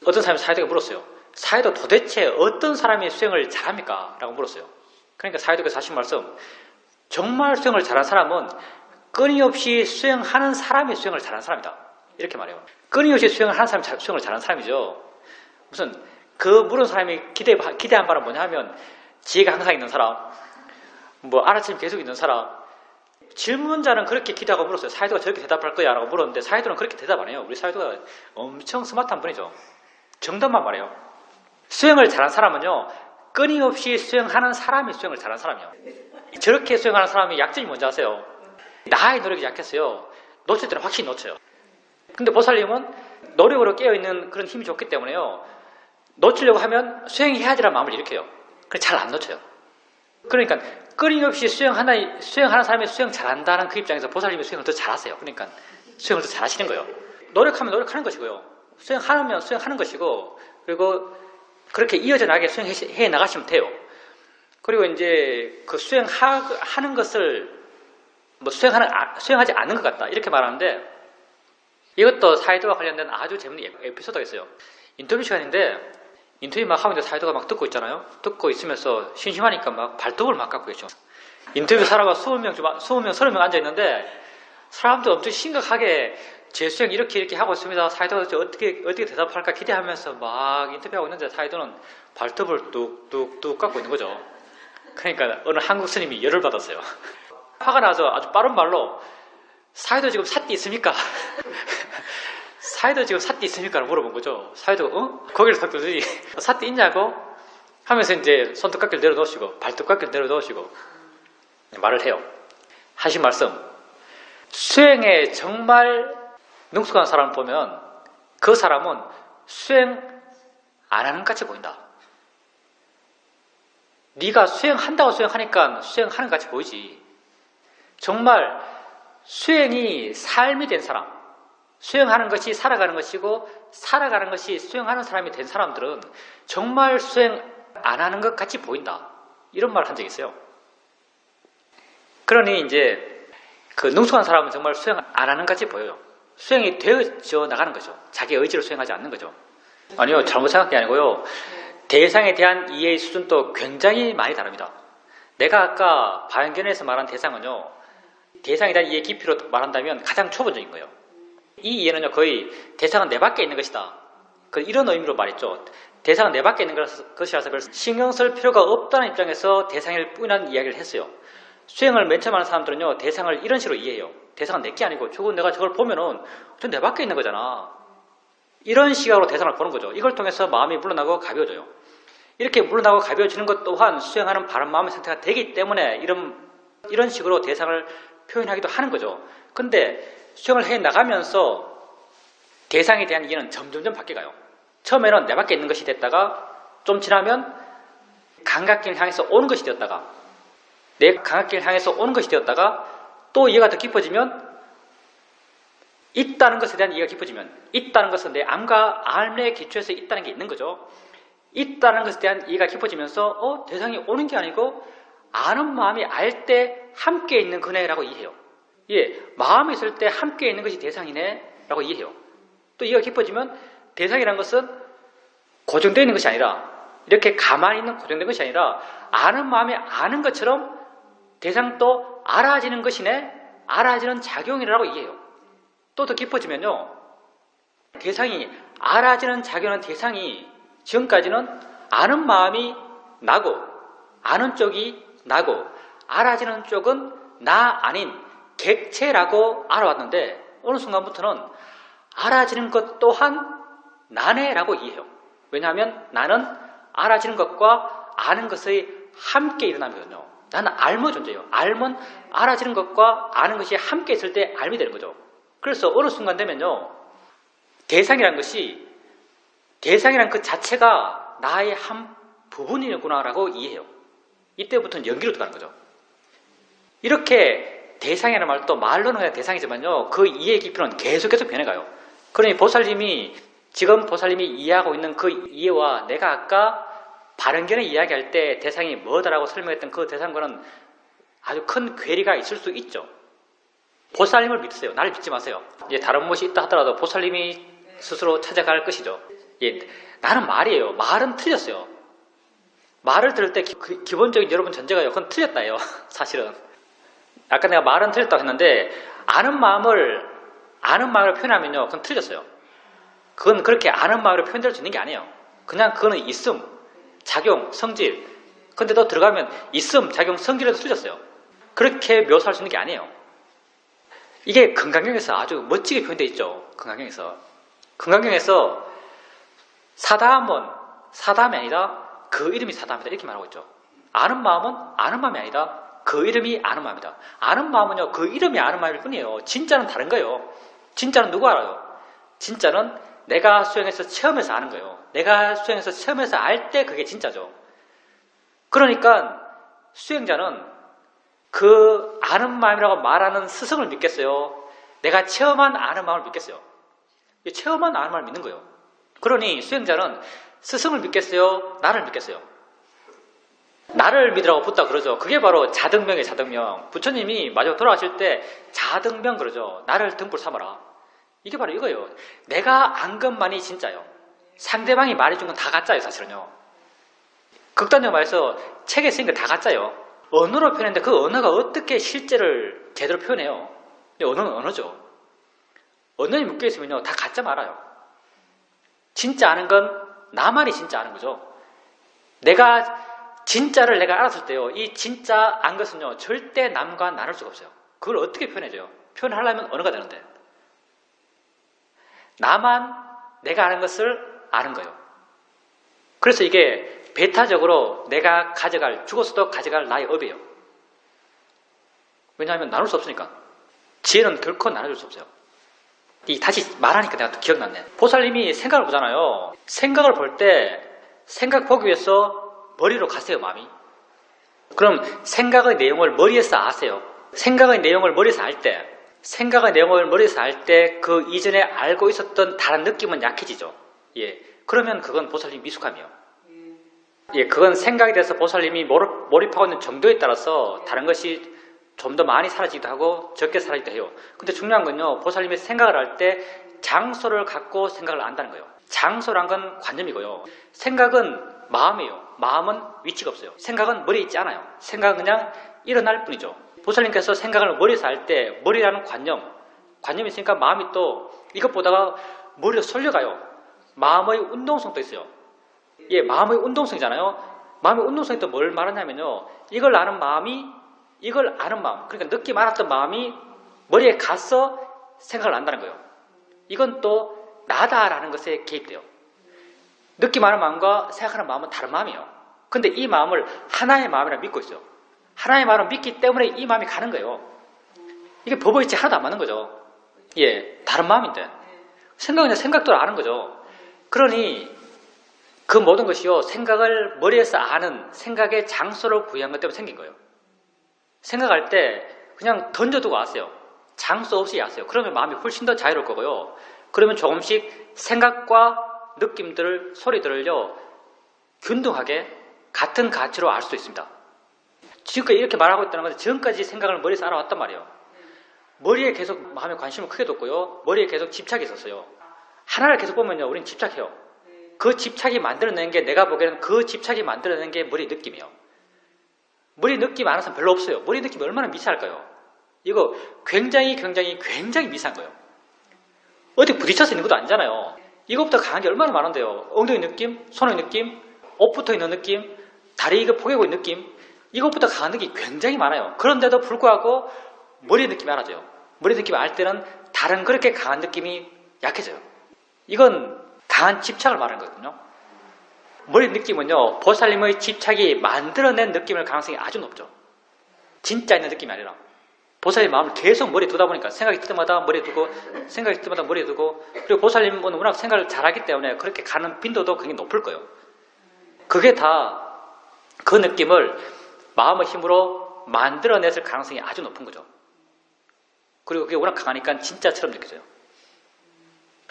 Speaker 1: 어떤 사람이 사회도가 물었어요. 사회도 도대체 어떤 사람이 수행을 잘합니까? 라고 물었어요. 그러니까 사회도께서 하신 말씀, 정말 수행을 잘하는 사람은 끊임없이 수행하는 사람이 수행을 잘하는 사람이다. 이렇게 말해요. 끊임없이 수행을 하는 사람이 수행을 잘하는 사람이죠. 무슨 그 물은 사람이 기대한 바는 뭐냐 하면 지혜가 항상 있는 사람, 알아차림 계속 있는 사람. 질문자는 그렇게 기대하고 물었어요. 사회도가 저렇게 대답할 거야 라고 물었는데 사회도는 그렇게 대답 안 해요. 우리 사회도가 엄청 스마트한 분이죠. 정답만 말해요. 수행을 잘하는 사람은요, 끊임없이 수행하는 사람이 수행을 잘하는 사람이에요. 저렇게 수행하는 사람이 약점이 뭔지 아세요? 나의 노력이 약했어요. 놓칠 때는 확실히 놓쳐요. 근데 보살님은 노력으로 깨어있는 그런 힘이 좋기 때문에요, 놓치려고 하면 수행해야지라는 마음을 일으켜요. 그래서 잘 안 놓쳐요. 그러니까 끊임없이 수행하는 사람이 수행 잘한다는 그 입장에서 보살님이 수행을 더 잘하세요. 그러니까 수행을 더 잘하시는 거예요. 노력하면 노력하는 것이고요. 수행하면 수행하는 것이고, 그리고 그렇게 이어져 나가게 수행해 나가시면 돼요. 그리고 이제 그 수행하는 것을 수행하지 않는 것 같다 이렇게 말하는데, 이것도 사회도와 관련된 아주 재밌는 에피소드가 있어요. 인터뷰 시간인데 인터뷰 막 하면 사회도가 막 듣고 있잖아요. 듣고 있으면서 심심하니까 막 발톱을 막 깎고 있죠. 인터뷰 사람가 20명, 30명 앉아있는데 사람도 엄청 심각하게 제 수행 이렇게 하고 있습니다. 사회도가 어떻게 대답할까 기대하면서 막 인터뷰하고 있는데 사회도는 발톱을 뚝뚝뚝 깎고 있는 거죠. 그러니까 어느 한국 스님이 열을 받았어요. 화가 나서 아주 빠른 말로 사회도 지금 삿띠 있습니까? 사회도 지금 삿띠 있습니까? 라고 물어본 거죠. 사회도가 거기를 탁 두더니 삿띠 있냐고 하면서 이제 손톱깎이를 내려놓으시고 발톱깎이를 내려놓으시고 말을 해요. 하신 말씀, 수행에 정말 능숙한 사람을 보면 그 사람은 수행 안 하는 것 같이 보인다. 네가 수행한다고 수행하니까 수행하는 것 같이 보이지. 정말 수행이 삶이 된 사람, 수행하는 것이 살아가는 것이고 살아가는 것이 수행하는 사람이 된 사람들은 정말 수행 안 하는 것 같이 보인다. 이런 말을 한 적이 있어요. 그러니 이제 그 능숙한 사람은 정말 수행 안 하는 것 같이 보여요. 수행이 되어져 나가는 거죠. 자기 의지로 수행하지 않는 거죠. 아니요, 잘못 생각한 게 아니고요. 대상에 대한 이해의 수준도 굉장히 많이 다릅니다. 내가 아까 바연견에서 말한 대상은요, 대상에 대한 이해 깊이로 말한다면 가장 초본적인 거예요. 이 이해는요, 거의 대상은 내 밖에 있는 것이다. 이런 의미로 말했죠. 대상은 내 밖에 있는 것이라서 신경 쓸 필요가 없다는 입장에서 대상일 뿐이라는 이야기를 했어요. 수행을 맨 처음 하는 사람들은요, 대상을 이런 식으로 이해해요. 대상은 내게 아니고, 내가 저걸 보면은 전 내 밖에 있는 거잖아. 이런 시각으로 대상을 보는 거죠. 이걸 통해서 마음이 물러나고 가벼워져요. 이렇게 물러나고 가벼워지는 것 또한 수행하는 바른 마음의 상태가 되기 때문에 이런 식으로 대상을 표현하기도 하는 거죠. 근데 수행을 해 나가면서 대상에 대한 이해는 점점점 바뀌어가요. 처음에는 내 밖에 있는 것이 됐다가 좀 지나면 감각기를 향해서 오는 것이 되었다가 내 감각기를 향해서 오는 것이 되었다가 또 이해가 더 깊어지면 있다는 것에 대한 이해가 깊어지면 있다는 것은 내 암과 알의 기초에서 있다는 게 있는 거죠. 있다는 것에 대한 이해가 깊어지면서 대상이 오는 게 아니고 아는 마음이 알 때 함께 있는 거네라고 이해해요. 예, 마음이 있을 때 함께 있는 것이 대상이네 라고 이해해요. 또 이해가 깊어지면 대상이라는 것은 고정되어 있는 것이 아니라 이렇게 가만히 있는 고정된 것이 아니라 아는 마음이 아는 것처럼 대상도 알아지는 것이네, 알아지는 작용이라고 이해해요. 또 더 깊어지면요, 대상이 알아지는 작용하는 대상이 지금까지는 아는 마음이 나고 아는 쪽이 나고 알아지는 쪽은 나 아닌 객체라고 알아왔는데 어느 순간부터는 알아지는 것 또한 나네라고 이해해요. 왜냐하면 나는 알아지는 것과 아는 것의 함께 일어나거든요. 나는 알모 존재예요. 알면 알아지는 것과 아는 것이 함께 있을 때 알미 되는 거죠. 그래서 어느 순간 되면요, 대상이라는 그 자체가 나의 한 부분이구나라고 이해해요. 이때부터는 연기로 들어가는 거죠. 이렇게 대상이라는 말도 말로는 그냥 대상이지만요, 그 이해의 깊이는 계속해서 변해가요. 그러니 지금 보살님이 이해하고 있는 그 이해와 내가 아까 바른견을 이야기할 때 대상이 뭐다라고 설명했던 그 대상과는 아주 큰 괴리가 있을 수 있죠. 보살님을 믿으세요. 나를 믿지 마세요. 이제 다른 무엇이 있다 하더라도 보살님이 스스로 찾아갈 것이죠. 예, 나는 말이에요. 말은 틀렸어요. 말을 들을 때 기본적인 여러분 전제가요, 그건 틀렸다예요. 사실은. 아까 내가 말은 틀렸다고 했는데 아는 마음을 표현하면요, 그건 틀렸어요. 그건 그렇게 아는 마음으로 표현될 수 있는 게 아니에요. 그냥 그거는 있음, 작용, 성질. 근데 또 들어가면 있음, 작용, 성질에도 틀렸어요. 그렇게 묘사할 수 있는 게 아니에요. 이게 금강경에서 아주 멋지게 표현되어 있죠. 금강경에서 사담이 아니다, 그 이름이 사담이다 이렇게 말하고 있죠. 아는 마음은 아는 마음이 아니다, 그 이름이 아는 마음이다. 아는 마음은요, 그 이름이 아는 마음일 뿐이에요. 진짜는 다른 거예요. 진짜는 누가 알아요? 진짜는 내가 수행해서 체험해서 아는 거예요. 내가 수행해서 체험해서 알 때 그게 진짜죠. 그러니까 수행자는 그 아는 마음이라고 말하는 스승을 믿겠어요? 내가 체험한 아는 마음을 믿겠어요? 체험한 아는 마음을 믿는 거예요. 그러니 수행자는 스승을 믿겠어요? 나를 믿겠어요? 나를 믿으라고 붓다 그러죠. 그게 바로 자등명이에요. 자등명. 부처님이 마지막 돌아가실 때 자등명 그러죠. 나를 등불 삼아라. 이게 바로 이거예요. 내가 안 것만이 진짜예요. 상대방이 말해준 건 다 가짜예요. 사실은요. 극단적으로 말해서 책에 쓰인 건 다 가짜예요. 언어로 표현했는데 그 언어가 어떻게 실제를 제대로 표현해요? 언어는 언어죠. 언어에 묶여있으면요, 다 가짜 말아요. 진짜 아는 건 나만이 진짜 아는 거죠. 진짜를 내가 알았을 때요, 이 진짜 안 것은요, 절대 남과 나눌 수가 없어요. 그걸 어떻게 표현해줘요? 표현하려면 언어가 되는데. 나만 내가 아는 것을 아는 거예요. 그래서 이게 배타적으로 내가 죽어서도 가져갈 나의 업이에요. 왜냐하면 나눌 수 없으니까. 지혜는 결코 나눠줄 수 없어요. 다시 말하니까 내가 또 기억났네. 보살님이 생각을 보잖아요. 생각을 볼 때 생각 보기 위해서 머리로 가세요, 마음이. 그럼 생각의 내용을 머리에서 아세요. 생각의 내용을 머리에서 알 때 그 이전에 알고 있었던 다른 느낌은 약해지죠. 예, 그러면 그건 보살님 미숙함이에요. 예, 그건 생각에 대해서 보살님이 몰입하고 있는 정도에 따라서 다른 것이 좀 더 많이 사라지기도 하고 적게 사라지기도 해요. 근데 중요한 건요, 보살님이 생각을 할 때 장소를 갖고 생각을 안다는 거예요. 장소란 건 관념이고요. 생각은 마음이에요. 마음은 위치가 없어요. 생각은 머리에 있지 않아요. 생각은 그냥 일어날 뿐이죠. 보살님께서 생각을 머리에서 할 때 머리라는 관념이 있으니까 마음이 또 이것보다가 머리로 쏠려가요. 마음의 운동성도 있어요. 예, 마음의 운동성이잖아요. 마음의 운동성이 또 뭘 말하냐면요. 이걸 아는 마음, 그러니까 느낌 알았던 마음이 머리에 가서 생각을 한다는 거예요. 이건 또 나다라는 것에 개입돼요. 느낌 아는 마음과 생각하는 마음은 다른 마음이에요. 근데 이 마음을 하나의 마음이라 믿고 있어요. 하나의 마음을 믿기 때문에 이 마음이 가는 거예요. 이게 법의치 하나도 안 맞는 거죠. 예, 다른 마음인데. 생각은 생각대로 아는 거죠. 그러니 그 모든 것이요, 생각을 머리에서 아는 생각의 장소를 구한 것 때문에 생긴 거예요. 생각할 때 그냥 던져두고 아세요. 장소 없이 아세요. 그러면 마음이 훨씬 더 자유로울 거고요. 그러면 조금씩 생각과 느낌들을, 소리들을요, 균등하게 같은 가치로 알 수 있습니다. 지금까지 이렇게 말하고 있다는 것은 지금까지 생각을 머리에서 알아왔단 말이에요. 머리에 계속 마음에 관심을 크게 뒀고요. 머리에 계속 집착이 있었어요. 하나를 계속 보면요, 우리는 집착해요. 그 집착이 만들어낸 게, 내가 보기에는 그 집착이 만들어낸 게 머리 느낌이에요. 머리 느낌 아는 사람 별로 없어요. 머리 느낌이 얼마나 미세할까요? 이거 굉장히 미세한 거예요. 어디 부딪혀서 있는 것도 아니잖아요. 이것보다 강한 게 얼마나 많은데요. 엉덩이 느낌, 손의 느낌, 옷 붙어 있는 느낌, 다리 이거 포개고 있는 느낌, 이것보다 강한 느낌이 굉장히 많아요. 그런데도 불구하고 머리 느낌이 알아져요. 머리 느낌이 알 때는 다른 그렇게 강한 느낌이 약해져요. 이건 강한 집착을 말하는 거거든요. 머리 느낌은요, 보살님의 집착이 만들어낸 느낌일 가능성이 아주 높죠. 진짜 있는 느낌이 아니라. 보살님 마음을 계속 머리에 두다 보니까 생각이 들 때마다 머리에 두고, 생각이 들 때마다 머리에 두고, 그리고 보살님은 워낙 생각을 잘하기 때문에 그렇게 가는 빈도도 굉장히 높을 거예요. 그게 다 그 느낌을 마음의 힘으로 만들어냈을 가능성이 아주 높은 거죠. 그리고 그게 워낙 강하니까 진짜처럼 느껴져요.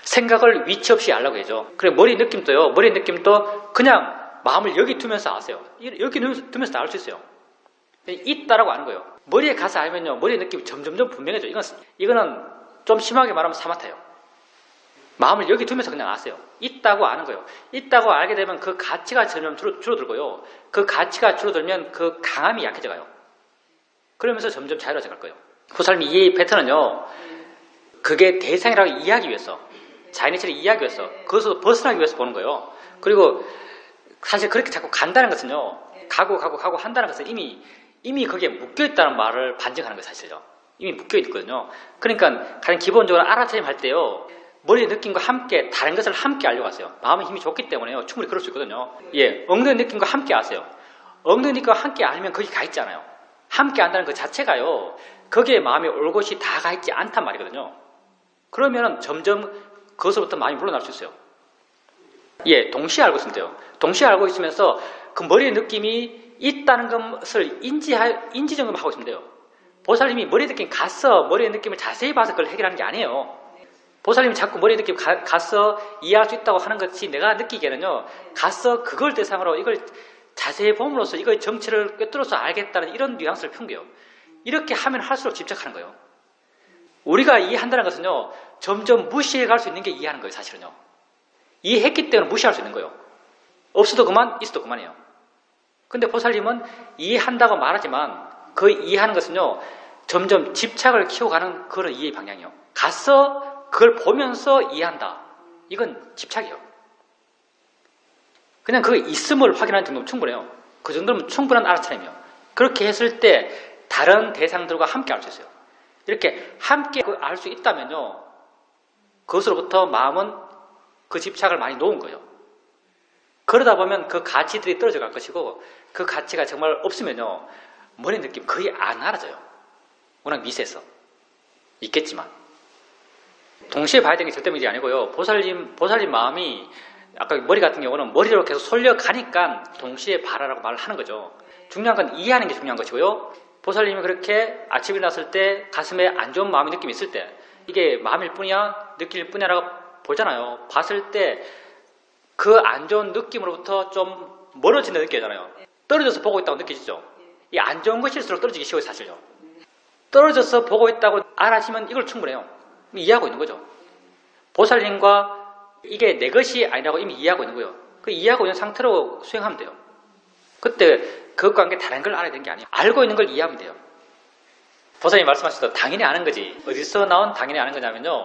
Speaker 1: 생각을 위치 없이 알라고 해야죠. 그리고 머리 느낌도 그냥 마음을 여기 두면서 아세요. 여기 두면서 알 수 있어요. 있다라고 아는 거예요. 머리에 가서 알면요, 머리의 느낌이 점점점 분명해져요. 이거는 좀 심하게 말하면 사마타예요. 마음을 여기 두면서 그냥 아세요. 있다고 아는 거예요. 있다고 알게 되면 그 가치가 점점 줄어들고요. 그 가치가 줄어들면 그 강함이 약해져가요. 그러면서 점점 자유로워져 갈 거예요. 보살님이 이 패턴은요, 그게 대상이라고 이해하기 위해서, 자연의체를 이해하기 위해서, 그것으로 벗어나기 위해서 보는 거예요. 그리고 사실 그렇게 자꾸 간다는 것은요, 가고 한다는 것은 이미 거기에 묶여있다는 말을 반증하는 거예요, 사실요. 이미 묶여있거든요. 그러니까 가장 기본적으로 알아차림 할 때요, 머리의 느낌과 함께 다른 것을 함께 알려고 하세요. 마음의 힘이 좋기 때문에요, 충분히 그럴 수 있거든요. 예, 엉덩이 느낌과 함께 아세요. 엉덩이 느낌과 함께 알면 거기 가 있지 않아요. 함께 안다는 그 자체가요, 거기에 마음이 올 곳이 다 가 있지 않단 말이거든요. 그러면 점점 그것으로부터 마음이 물러날 수 있어요. 예, 동시에 알고 있으면 돼요. 동시에 알고 있으면서 그 머리의 느낌이 있다는 것을 인지 점검하고 있으면 돼요. 보살님이 머리의 느낌 가서 머리의 느낌을 자세히 봐서 그걸 해결하는 게 아니에요. 보살님이 자꾸 머리의 느낌 가서 이해할 수 있다고 하는 것이 내가 느끼기에는요, 가서 그걸 대상으로 이걸 자세히 봄으로써 이거의 정체를 꿰뚫어서 알겠다는 이런 뉘앙스를 푼 거예요. 이렇게 하면 할수록 집착하는 거예요. 우리가 이해한다는 것은요, 점점 무시해 갈 수 있는 게 이해하는 거예요, 사실은요. 이해했기 때문에 무시할 수 있는 거예요. 없어도 그만, 있어도 그만이에요. 근데 보살님은 이해한다고 말하지만 그 이해하는 것은요, 점점 집착을 키워가는 그런 이해의 방향이에요. 가서 그걸 보면서 이해한다. 이건 집착이에요. 그냥 그 있음을 확인하는 정도면 충분해요. 그 정도면 충분한 알아차림이에요. 그렇게 했을 때 다른 대상들과 함께 알 수 있어요. 이렇게 함께 알 수 있다면요, 그것으로부터 마음은 그 집착을 많이 놓은 거예요. 그러다 보면 그 가치들이 떨어져 갈 것이고, 그 가치가 정말 없으면요, 머리 느낌 거의 안 알아져요. 워낙 미세해서. 있겠지만. 동시에 봐야 되는 게 절대 문제 아니고요. 보살님 마음이, 아까 머리 같은 경우는 머리로 계속 솔려가니까 동시에 봐라라고 말을 하는 거죠. 중요한 건 이해하는 게 중요한 것이고요. 보살님이 그렇게 아침에 일어났을 때 가슴에 안 좋은 마음의 느낌이 있을 때, 이게 마음일 뿐이야, 느낄 뿐이야라고 보잖아요. 봤을 때 그 안 좋은 느낌으로부터 좀 멀어진다 느껴지잖아요. 떨어져서 보고 있다고 느껴지죠. 이 안 좋은 것일수록 떨어지기 쉬워요, 사실요. 떨어져서 보고 있다고 알아지면 이걸 충분해요. 이해하고 있는 거죠. 보살님과 이게 내 것이 아니라고 이미 이해하고 있는 거예요. 그 이해하고 있는 상태로 수행하면 돼요. 그때 그것과 함께 다른 걸 알아야 되는 게 아니에요. 알고 있는 걸 이해하면 돼요. 보살님 말씀하셨던 당연히 아는 거지. 어디서 나온 당연히 아는 거냐면요.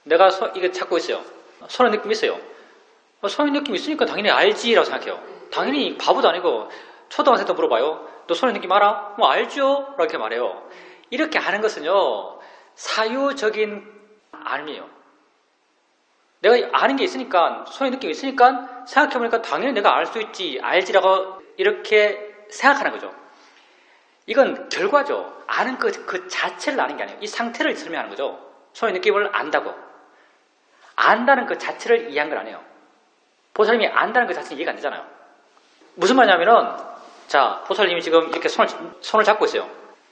Speaker 1: 내가 이거 찾고 있어요. 손의 느낌이 있어요. 손의 느낌이 있으니까 당연히 알지라고 생각해요. 당연히 바보도 아니고 초등학생도 물어봐요. 너 손의 느낌 알아? 뭐 알죠? 이렇게 말해요. 이렇게 아는 것은요. 사유적인 알미예요. 내가 아는 게 있으니까 손의 느낌이 있으니까 생각해보니까 당연히 내가 알 수 있지 알지라고 이렇게 생각하는 거죠. 이건 결과죠. 아는 그 자체를 아는 게 아니에요. 이 상태를 설명하는 거죠. 손의 느낌을 안다고. 안다는 그 자체를 이해한 건 아니에요. 보살님이 안다는 그 자체는 이해가 안 되잖아요. 무슨 말이냐면은 자, 보살님이 지금 이렇게 손을 잡고 있어요.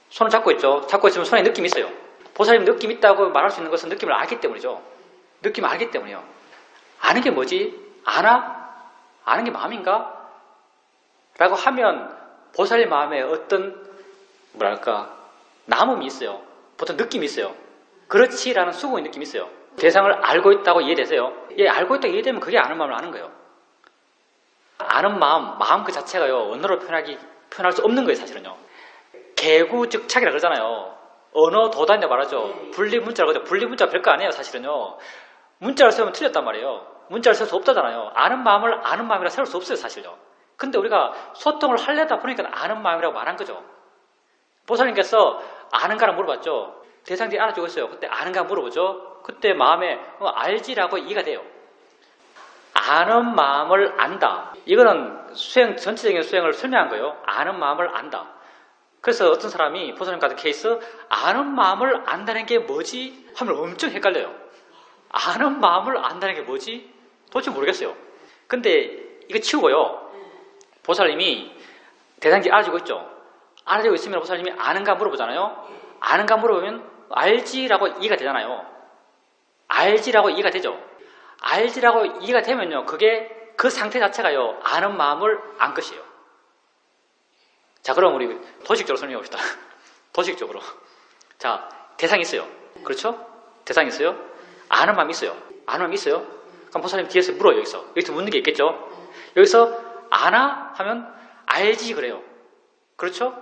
Speaker 1: 손을 잡고 있죠. 잡고 있으면 손에 느낌이 있어요. 보살님 느낌 있다고 말할 수 있는 것은 느낌을 알기 때문이죠. 느낌을 알기 때문이요. 아는 게 뭐지? 아는 게 마음인가? 라고 하면 보살님 마음에 어떤 뭐랄까 남음이 있어요. 보통 느낌이 있어요. 그렇지라는 수긍의 느낌이 있어요. 대상을 알고 있다고 이해되세요? 예, 알고 있다고 이해되면 그게 아는 마음을 아는 거예요. 아는 마음 그 자체가요. 언어로 표현할 수 없는 거예요. 사실은요. 개구즉착이라 그러잖아요. 언어 도단이라고 말하죠. 분리문자라고 하죠. 분리문자 별거 아니에요. 사실은요. 문자를 세우면 틀렸단 말이에요. 문자를 세울 수 없다잖아요. 아는 마음을 아는 마음이라 세울 수 없어요. 사실요. 근데 우리가 소통을 하려다 보니까 아는 마음이라고 말한 거죠. 보살님께서 아는가라고 물어봤죠. 대상들이 알아주고 있어요. 그때 아는가 물어보죠. 그때 마음에 알지라고 이해가 돼요. 아는 마음을 안다. 이거는 전체적인 수행을 설명한 거예요. 아는 마음을 안다. 그래서 어떤 사람이 보살님 같은 케이스 아는 마음을 안다는 게 뭐지? 하면 엄청 헷갈려요. 아는 마음을 안다는 게 뭐지? 도대체 모르겠어요. 근데 이거 치우고요. 보살님이 대상지 알아주고 있죠. 알아주고 있으면 보살님이 아는가 물어보잖아요. 아는가 물어보면 알지라고 이해가 되잖아요. 알지라고 이해가 되죠. 알지라고 이해가 되면요. 그게 그 상태 자체가요. 아는 마음을 안 것이에요. 자, 그럼 우리 도식적으로 설명해 봅시다. 도식적으로. 자, 대상이 있어요. 그렇죠? 대상이 있어요. 아는 마음이 있어요. 아는 마음이 있어요. 그럼 보살님 뒤에서 물어요. 여기서 묻는 게 있겠죠? 여기서 아나 하면 알지 그래요. 그렇죠?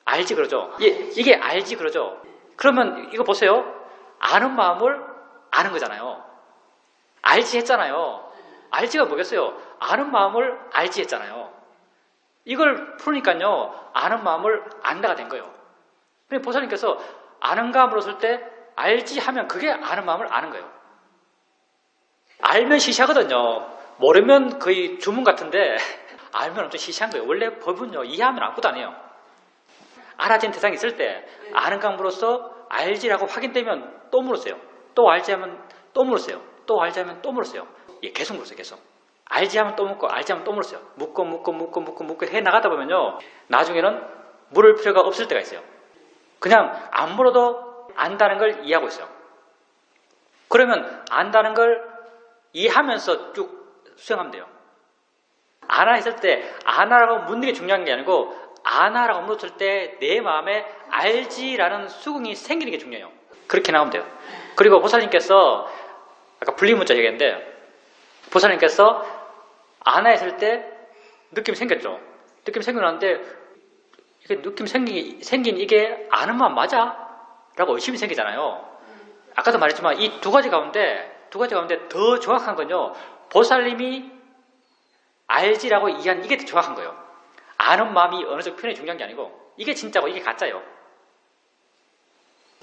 Speaker 1: 알지 그러죠. 이게 알지 그러죠. 그러면 이거 보세요. 아는 마음을 아는 거잖아요. 알지 했잖아요. 알지가 뭐겠어요? 아는 마음을 알지 했잖아요. 이걸 풀으니까요. 아는 마음을 안다가 된 거예요. 그러니까 보살님께서 아는가 물었을 때 알지 하면 그게 아는 마음을 아는 거예요. 알면 시시하거든요. 모르면 거의 주문 같은데 알면 엄청 시시한 거예요. 원래 법은요. 이해하면 아무것도 아니에요. 알아진 대상이 있을 때 아는가 물어서 알지라고 확인되면 또 물었어요. 또 알지 하면 또 물었어요. 또 알지 하면 또 물었어요. 예, 계속 물었어요. 계속. 알지 하면 또 묻고 알지 하면 또 물었어요. 묻고 해 나가다 보면요. 나중에는 물을 필요가 없을 때가 있어요. 그냥 안 물어도 안다는 걸 이해하고 있어요. 그러면 안다는 걸 이해하면서 쭉 수행하면 돼요. 아나 했을 때 아나라고 묻는 게 중요한 게 아니고 아나라고 물었을 때 내 마음에 알지라는 수긍이 생기는 게 중요해요. 그렇게 나오면 돼요. 그리고 보살님께서 아까 분리문자 얘기했는데 보살님께서 아나 했을 때 느낌이 생겼죠. 느낌이 생겨났는데 이게 느낌 생긴 이게 아는 마음 맞아? 라고 의심이 생기잖아요. 아까도 말했지만 이 두 가지 가운데 더 정확한 건요. 보살님이 알지라고 이해한 이게 더 정확한 거예요. 아는 마음이 어느 정도 표현이 중요한 게 아니고 이게 진짜고 이게 가짜예요.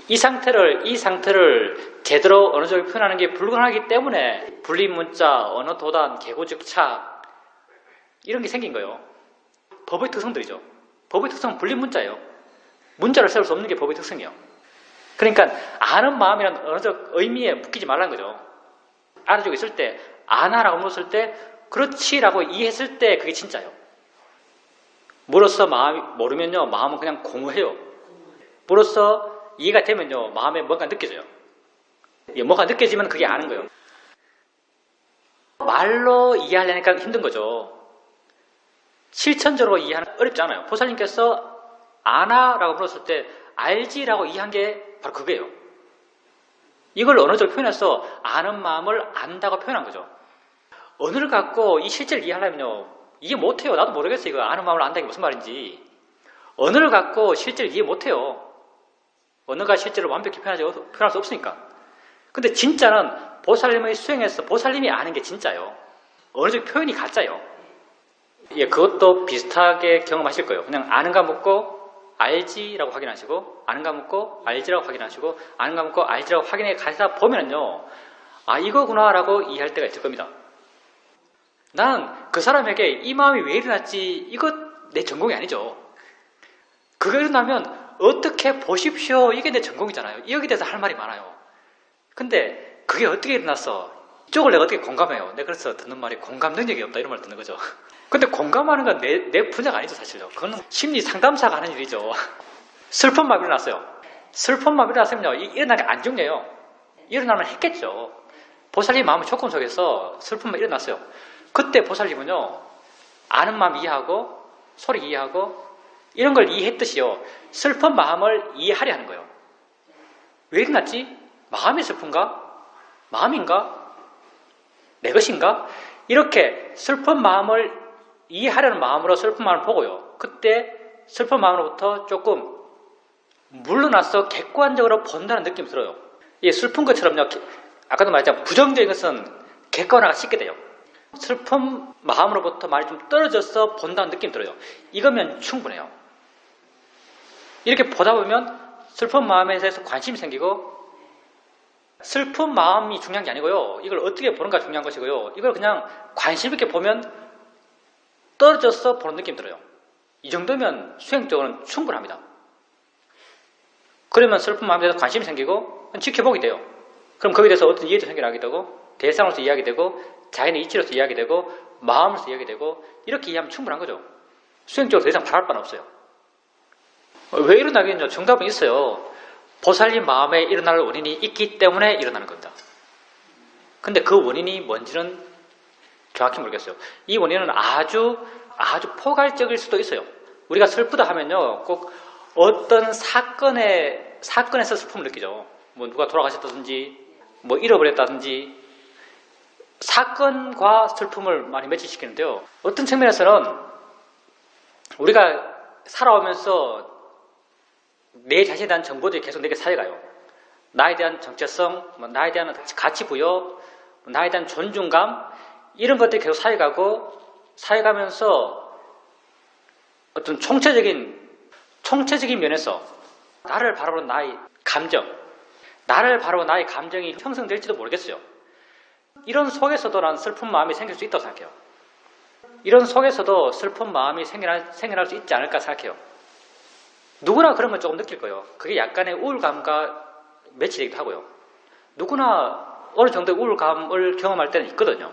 Speaker 1: 이 상태를 제대로 어느 정도 표현하는 게 불가능하기 때문에 분리문자, 언어도단, 개고즉착 이런 게 생긴 거예요. 법의 특성들이죠. 법의 특성은 분리문자예요. 문자를 세울 수 없는 게 법의 특성이에요. 그러니까 아는 마음이란 어느 정도 의미에 묶이지 말라는 거죠. 알아주고 있을 때 아나라고 물었을 때 그렇지라고 이해했을 때 그게 진짜예요. 물어서 마음이 모르면요. 마음은 그냥 공허해요. 물어서 이해가 되면요. 마음에 뭔가 느껴져요. 뭔가 느껴지면 그게 아는 거예요. 말로 이해하려니까 힘든 거죠. 실천적으로 이해하는 어렵지 않아요. 보살님께서 아나라고 물었을 때 알지라고 이해한 게 바로 그거예요. 이걸 언어적으로 표현해서 아는 마음을 안다고 표현한 거죠. 언어를 갖고 이 실제를 이해하려면요. 이해 못해요. 나도 모르겠어요. 이거 아는 마음을 안다는 게 무슨 말인지. 언어를 갖고 실제를 이해 못해요. 언어가 실제로 완벽히 표현할 수 없으니까. 근데 진짜는 보살님의 수행에서 보살님이 아는 게 진짜요. 어느 정도 표현이 가짜요. 예, 그것도 비슷하게 경험하실 거예요. 그냥 아는가 묻고 알지라고 확인하시고, 아는가 묻고 알지라고 확인하시고, 아는가 묻고 알지라고 확인해 가시다 보면은요, 아, 이거구나라고 이해할 때가 있을 겁니다. 나는 그 사람에게 이 마음이 왜 일어났지, 이거 내 전공이 아니죠. 그거 일어나면 어떻게 보십시오, 이게 내 전공이잖아요. 여기에 대해서 할 말이 많아요. 근데 그게 어떻게 일어났어? 이쪽을 내가 어떻게 공감해요? 내가 그래서 듣는 말이 공감 능력이 없다, 이런 말 듣는 거죠. 근데 공감하는 건 내 분야가 아니죠, 사실요. 그거는 심리 상담사가 하는 일이죠. 슬픈 마음이 일어났어요. 슬픈 마음이 일어났으면요, 일어나는 게 안 중요해요. 일어나면 했겠죠. 보살님 마음의 조건 속에서 슬픈 마음이 일어났어요. 그때 보살님은요, 아는 마음 이해하고, 소리 이해하고, 이런 걸 이해했듯이요, 슬픈 마음을 이해하려 하는 거예요. 왜 일어났지? 마음이 슬픈가? 마음인가? 내 것인가? 이렇게 슬픈 마음을 이해하려는 마음으로 슬픈 마음을 보고요. 그때 슬픈 마음으로부터 조금 물러나서 객관적으로 본다는 느낌이 들어요. 이 슬픈 것처럼요, 아까도 말했지만 부정적인 것은 객관화가 쉽게 돼요. 슬픈 마음으로부터 많이 좀 떨어져서 본다는 느낌이 들어요. 이거면 충분해요. 이렇게 보다 보면 슬픈 마음에 대해서 관심이 생기고, 슬픈 마음이 중요한 게 아니고요, 이걸 어떻게 보는가 중요한 것이고요, 이걸 그냥 관심 있게 보면 떨어져서 보는 느낌이 들어요. 이 정도면 수행적으로는 충분합니다. 그러면 슬픈 마음에 대해서 관심이 생기고 지켜보게 돼요. 그럼 거기에 대해서 어떤 이해도 생겨나게 되고, 대상으로서 이해하게 되고, 자연의 이치로서 이해하게 되고, 마음으로서 이해하게 되고, 이렇게 이해하면 충분한 거죠. 수행적으로 더 이상 바랄 바는 없어요. 왜 일어나겠냐? 정답은 있어요. 보살님 마음에 일어날 원인이 있기 때문에 일어나는 겁니다. 근데 그 원인이 뭔지는 정확히 모르겠어요. 이 원인은 아주 포괄적일 수도 있어요. 우리가 슬프다 하면요, 꼭 어떤 사건에서 슬픔을 느끼죠. 뭐 누가 돌아가셨다든지, 뭐 잃어버렸다든지, 사건과 슬픔을 많이 매치시키는데요. 어떤 측면에서는 우리가 살아오면서 내 자신에 대한 정보들이 계속 내게 쌓여가요. 나에 대한 정체성, 나에 대한 가치 부여, 나에 대한 존중감, 이런 것들이 계속 쌓여가면서 어떤 총체적인 면에서 나를 바라보는 나의 감정, 나를 바라보는 나의 감정이 형성될지도 모르겠어요. 이런 속에서도 난 슬픈 마음이 생길 수 있다고 생각해요. 이런 속에서도 슬픈 마음이 생겨날 수 있지 않을까 생각해요. 누구나 그런 건 조금 느낄 거예요. 그게 약간의 우울감과 매치되기도 하고요. 누구나 어느 정도의 우울감을 경험할 때는 있거든요.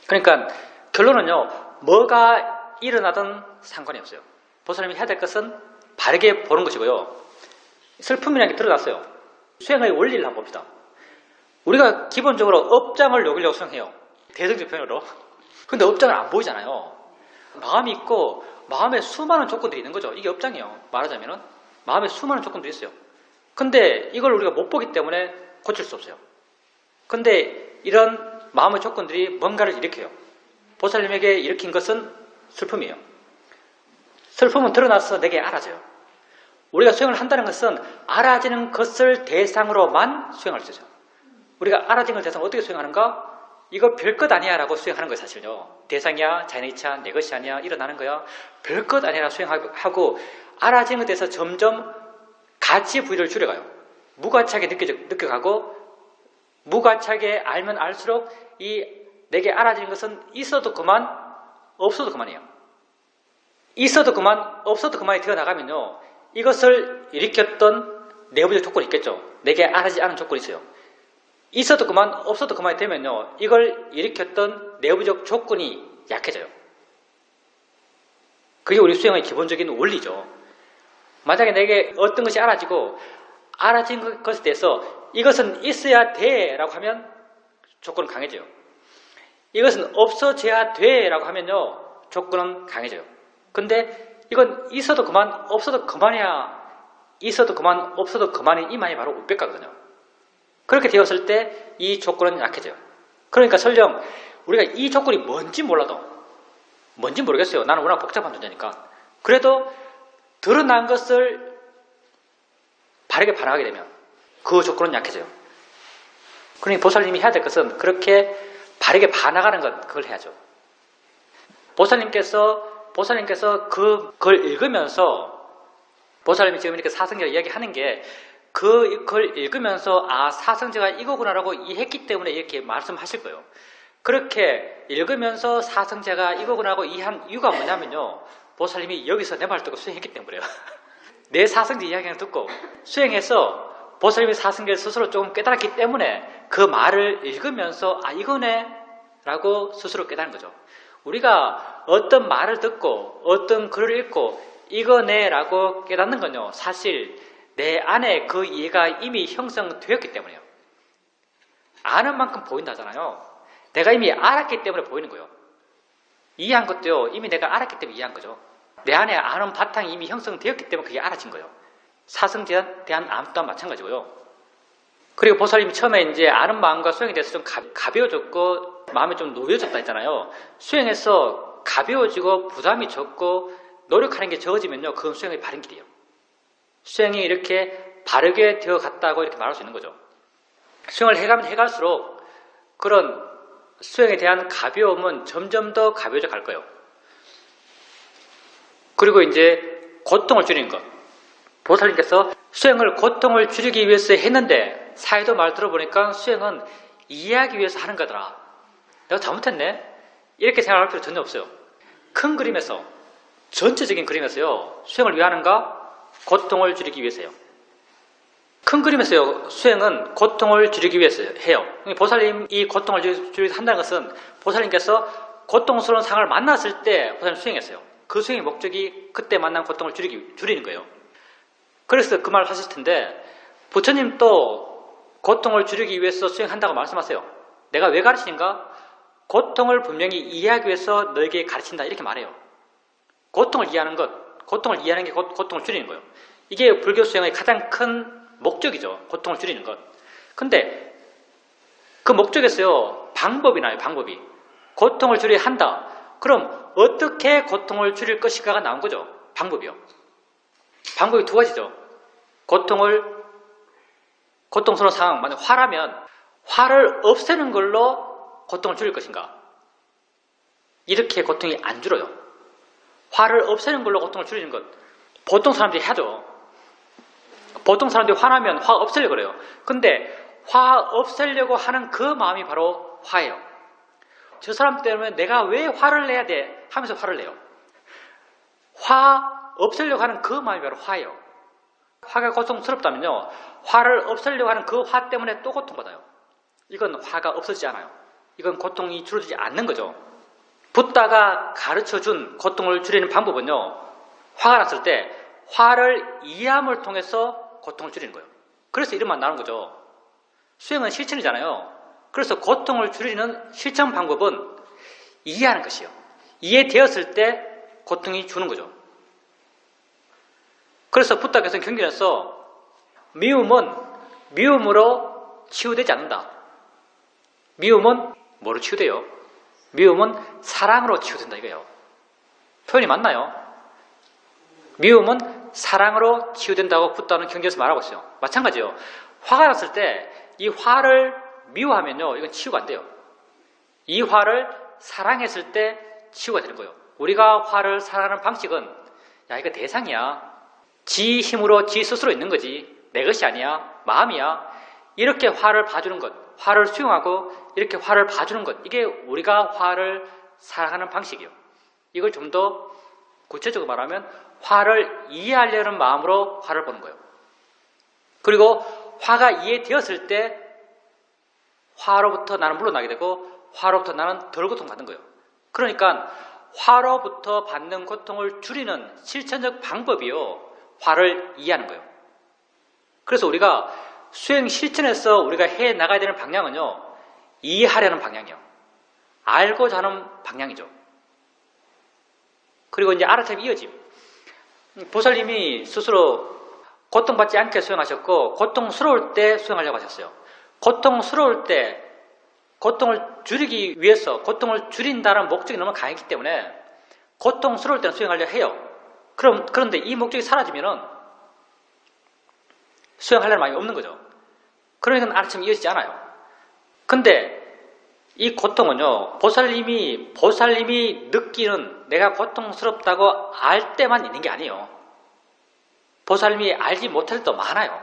Speaker 1: 그러니까 결론은요, 뭐가 일어나든 상관이 없어요. 보살님이 해야 될 것은 바르게 보는 것이고요. 슬픔이라는 게 드러났어요. 수행의 원리를 한번 봅시다. 우리가 기본적으로 업장을 녹이려고 수행해요. 대승적 표현으로. 근데 업장은 안 보이잖아요. 마음이 있고 마음에 수많은 조건들이 있는 거죠. 이게 업장이에요. 말하자면은 마음에 수많은 조건들이 있어요. 근데 이걸 우리가 못 보기 때문에 고칠 수 없어요. 근데 이런 마음의 조건들이 뭔가를 일으켜요. 보살님에게 일으킨 것은 슬픔이에요. 슬픔은 드러나서 내게 알아져요. 우리가 수행을 한다는 것은 알아지는 것을 대상으로만 수행할 수 있어요. 우리가 알아진 걸 대상으로 어떻게 수행하는가? 이거 별것 아니야 라고 수행하는 거예요. 사실요. 대상이야, 자연의 이치야, 내 것이 아니야, 일어나는 거야, 별것 아니라 수행하고, 알아지는 것에 대해서 점점 가치 부여를 줄여가요. 무가치하게 느껴가고, 무가치하게 알면 알수록 이 내게 알아지는 것은 있어도 그만, 없어도 그만이에요. 있어도 그만, 없어도 그만이 되어나가면요, 이것을 일으켰던 내부적 조건이 있겠죠. 내게 알아지지 않은 조건이 있어요. 있어도 그만, 없어도 그만이 되면요, 이걸 일으켰던 내부적 조건이 약해져요. 그게 우리 수행의 기본적인 원리죠. 만약에 내게 어떤 것이 알아지고, 알아진 것에 대해서 이것은 있어야 돼 라고 하면 조건은 강해져요. 이것은 없어져야 돼 라고 하면요, 조건은 강해져요. 근데 이건 있어도 그만, 없어도 그만이야. 있어도 그만, 없어도 그만이 이 말이 바로 우백가거든요. 그렇게 되었을 때 이 조건은 약해져요. 그러니까 설령 우리가 이 조건이 뭔지 몰라도, 뭔지 모르겠어요. 나는 워낙 복잡한 존재니까. 그래도 드러난 것을 바르게 반응하게 되면 그 조건은 약해져요. 그러니 보살님이 해야 될 것은 그렇게 바르게 반응하는 것, 그걸 해야죠. 보살님께서 그걸 읽으면서, 보살님이 지금 이렇게 사성제를 이야기하는 게 그걸 읽으면서 사성제가 이거구나라고 이해했기 때문에 이렇게 말씀하실 거예요. 그렇게 읽으면서 사성제가 이거구나라고 이해한 이유가 뭐냐면요, 보살님이 여기서 내 말 듣고 수행했기 때문에요. 내 사성제 이야기를 듣고 수행해서 보살님의 사성제를 스스로 조금 깨달았기 때문에 그 말을 읽으면서 이거네 라고 스스로 깨달은 거죠. 우리가 어떤 말을 듣고 어떤 글을 읽고 이거네 라고 깨닫는 건요, 사실 내 안에 그 이해가 이미 형성되었기 때문에요. 아는 만큼 보인다잖아요. 내가 이미 알았기 때문에 보이는 거예요. 이해한 것도요, 이미 내가 알았기 때문에 이해한 거죠. 내 안에 아는 바탕이 이미 형성되었기 때문에 그게 알아진 거예요. 사성제에 대한 암 또한 마찬가지고요. 그리고 보살님이 처음에 이제 아는 마음과 수행에 대해서 좀 가벼워졌고 마음이 좀 놓여졌다 했잖아요. 수행해서 가벼워지고 부담이 적고 노력하는 게 적어지면요, 그건 수행의 바른 길이에요. 수행이 이렇게 바르게 되어 갔다고 이렇게 말할 수 있는 거죠. 수행을 해가면 해갈수록 그런 수행에 대한 가벼움은 점점 더 가벼워져 갈 거예요. 그리고 이제 고통을 줄이는 것. 보살님께서 수행을 고통을 줄이기 위해서 했는데 사이도 말 들어보니까 수행은 이해하기 위해서 하는 거더라. 내가 잘못했네? 이렇게 생각할 필요 전혀 없어요. 큰 그림에서, 전체적인 그림에서요, 수행을 왜 하는가? 고통을 줄이기 위해서요. 큰 그림에서요, 수행은 고통을 줄이기 위해서 해요. 보살님이 고통을 줄이기 위해서 한다는 것은 보살님께서 고통스러운 상황을 만났을 때 보살님 수행했어요. 그 수행의 목적이 그때 만난 고통을 줄이는 거예요. 그래서 그 말을 하실 텐데, 부처님도 고통을 줄이기 위해서 수행한다고 말씀하세요. 내가 왜 가르치는가? 고통을 분명히 이해하기 위해서 너에게 가르친다, 이렇게 말해요. 고통을 이해하는 게 고통을 줄이는 거예요. 이게 불교 수행의 가장 큰 목적이죠. 고통을 줄이는 것. 근데 그 목적에서요, 방법이 나요. 방법이. 고통을 줄여야 한다. 그럼 어떻게 고통을 줄일 것인가가 나온 거죠. 방법이요. 방법이 두 가지죠. 고통스러운 상황, 만약 화라면 화를 없애는 걸로 고통을 줄일 것인가? 이렇게 고통이 안 줄어요. 화를 없애는 걸로 고통을 줄이는 것, 보통 사람들이 하죠. 보통 사람들이 화나면 화 없애려고 그래요. 근데 화 없애려고 하는 그 마음이 바로 화예요. 저 사람 때문에 내가 왜 화를 내야 돼? 하면서 화를 내요. 화 없애려고 하는 그 마음이 바로 화예요. 화가 고통스럽다면요, 화를 없애려고 하는 그 화 때문에 또 고통받아요. 이건 화가 없어지지 않아요. 이건 고통이 줄어들지 않는 거죠. 붓다가 가르쳐준 고통을 줄이는 방법은요, 화가 났을 때 화를 이해함을 통해서 고통을 줄이는 거예요. 그래서 이름 만 나오는 거죠. 수행은 실천이잖아요. 그래서 고통을 줄이는 실천 방법은 이해하는 것이에요. 이해되었을 때 고통이 주는 거죠. 그래서 붓다께서는 경전에서 미움은 미움으로 치유되지 않는다. 미움은 뭐로 치유돼요? 미움은 사랑으로 치유된다 이거예요. 표현이 맞나요? 미움은 사랑으로 치유된다고 붓다는 경전에서 말하고 있어요. 마찬가지예요. 화가 났을 때 이 화를 미워하면요, 이건 치유가 안 돼요. 이 화를 사랑했을 때 치유가 되는 거예요. 우리가 화를 사랑하는 방식은, 야, 이거 대상이야. 지 힘으로 지 스스로 있는 거지. 내 것이 아니야. 마음이야. 이렇게 화를 봐주는 것, 화를 수용하고 이렇게 화를 봐주는 것, 이게 우리가 화를 사랑하는 방식이에요. 이걸 좀 더 구체적으로 말하면 화를 이해하려는 마음으로 화를 보는 거예요. 그리고 화가 이해되었을 때 화로부터 나는 물러나게 되고 화로부터 나는 덜 고통받는 거예요. 그러니까 화로부터 받는 고통을 줄이는 실천적 방법이요, 화를 이해하는 거예요. 그래서 우리가 수행 실천에서 우리가 해 나가야 되는 방향은요, 이해하려는 방향이요. 알고자 하는 방향이죠. 그리고 이제 알아차림 이어짐. 보살님이 스스로 고통받지 않게 수행하셨고, 고통스러울 때 수행하려고 하셨어요. 고통스러울 때 고통을 줄이기 위해서 고통을 줄인다는 목적이 너무 강했기 때문에 고통스러울 때는 수행하려 해요. 그런데 이 목적이 사라지면은 수행하려는 마음이 없는 거죠. 그러니까 알아차림이 이어지지 않아요. 근데 이 고통은요, 보살님이 느끼는 내가 고통스럽다고 알 때만 있는 게 아니에요. 보살님이 알지 못할 때도 많아요.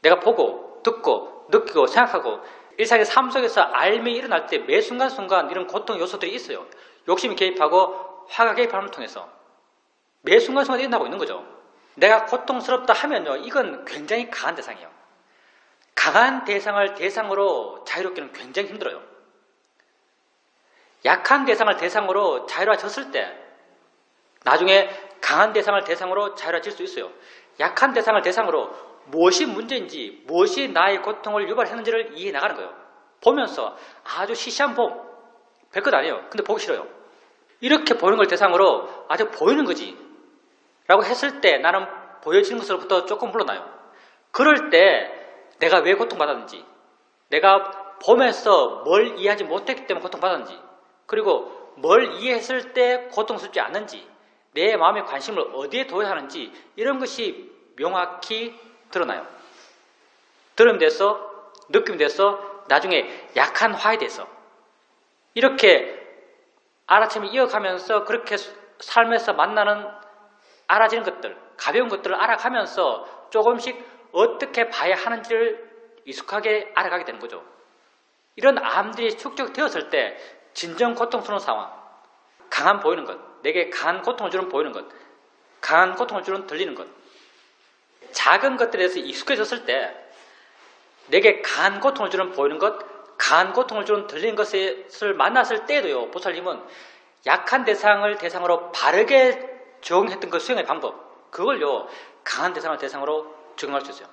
Speaker 1: 내가 보고, 듣고, 느끼고, 생각하고, 일상의 삶 속에서 알미 일어날 때 매 순간순간 이런 고통 요소들이 있어요. 욕심이 개입하고, 화가 개입함을 통해서. 매 순간순간 일어나고 있는 거죠. 내가 고통스럽다 하면요, 이건 굉장히 강한 대상이에요. 강한 대상을 대상으로 자유롭기는 굉장히 힘들어요. 약한 대상을 대상으로 자유로워졌을 때 나중에 강한 대상을 대상으로 자유로워질 수 있어요. 약한 대상을 대상으로 무엇이 문제인지, 무엇이 나의 고통을 유발했는지를 이해해 나가는 거예요. 보면서 아주 시시한 별것 아니에요. 근데 보기 싫어요. 이렇게 보이는 걸 대상으로 아주 보이는 거지 라고 했을 때 나는 보여지는 것으로부터 조금 물러나요. 그럴 때 내가 왜 고통받았는지, 내가 보면서 뭘 이해하지 못했기 때문에 고통받았는지, 그리고 뭘 이해했을 때 고통스럽지 않는지, 내 마음의 관심을 어디에 둬야 하는지 이런 것이 명확히 드러나요. 들음이 돼서, 느낌이 돼서, 나중에 약한 화에 대해서 이렇게 알아차림이 이어가면서 그렇게 삶에서 만나는 알아지는 것들, 가벼운 것들을 알아가면서 조금씩 어떻게 봐야 하는지를 익숙하게 알아가게 되는 거죠. 이런 암들이 축적되었을 때 진정 고통스러운 상황, 강한 보이는 것, 내게 강한 고통을 주는 보이는 것, 강한 고통을 주는 들리는 것, 작은 것들에 대해서 익숙해졌을 때 내게 강한 고통을 주는 보이는 것, 강한 고통을 주는 들리는 것을 만났을 때도요, 보살님은 약한 대상을 대상으로 바르게 적용했던 그 수행의 방법, 그걸요 강한 대상을 대상으로 적용할 수 있어요.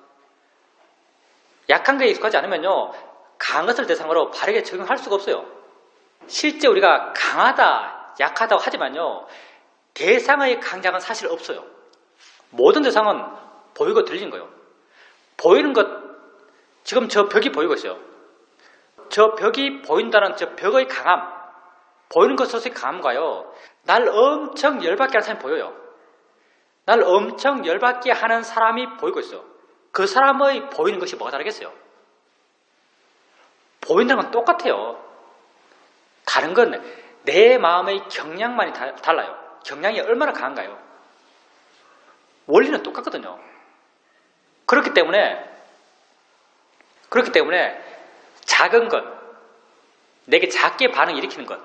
Speaker 1: 약한 거에 익숙하지 않으면요 강한 것을 대상으로 바르게 적용할 수가 없어요. 실제 우리가 강하다, 약하다고 하지만요 대상의 강약은 사실 없어요. 모든 대상은 보이고 들리는 거예요. 보이는 것, 지금 저 벽이 보이고 있어요. 저 벽이 보인다는 저 벽의 강함, 보이는 것으로서의 강함과요, 날 엄청 열받게 하는 사람이 보여요. 날 엄청 열받게 하는 사람이 보이고 있어요. 그 사람의 보이는 것이 뭐가 다르겠어요? 보인다는 건 똑같아요. 다른 건 내 마음의 경량만이 달라요. 경량이 얼마나 강한가요? 원리는 똑같거든요. 그렇기 때문에 작은 것, 내게 작게 반응 일으키는 것,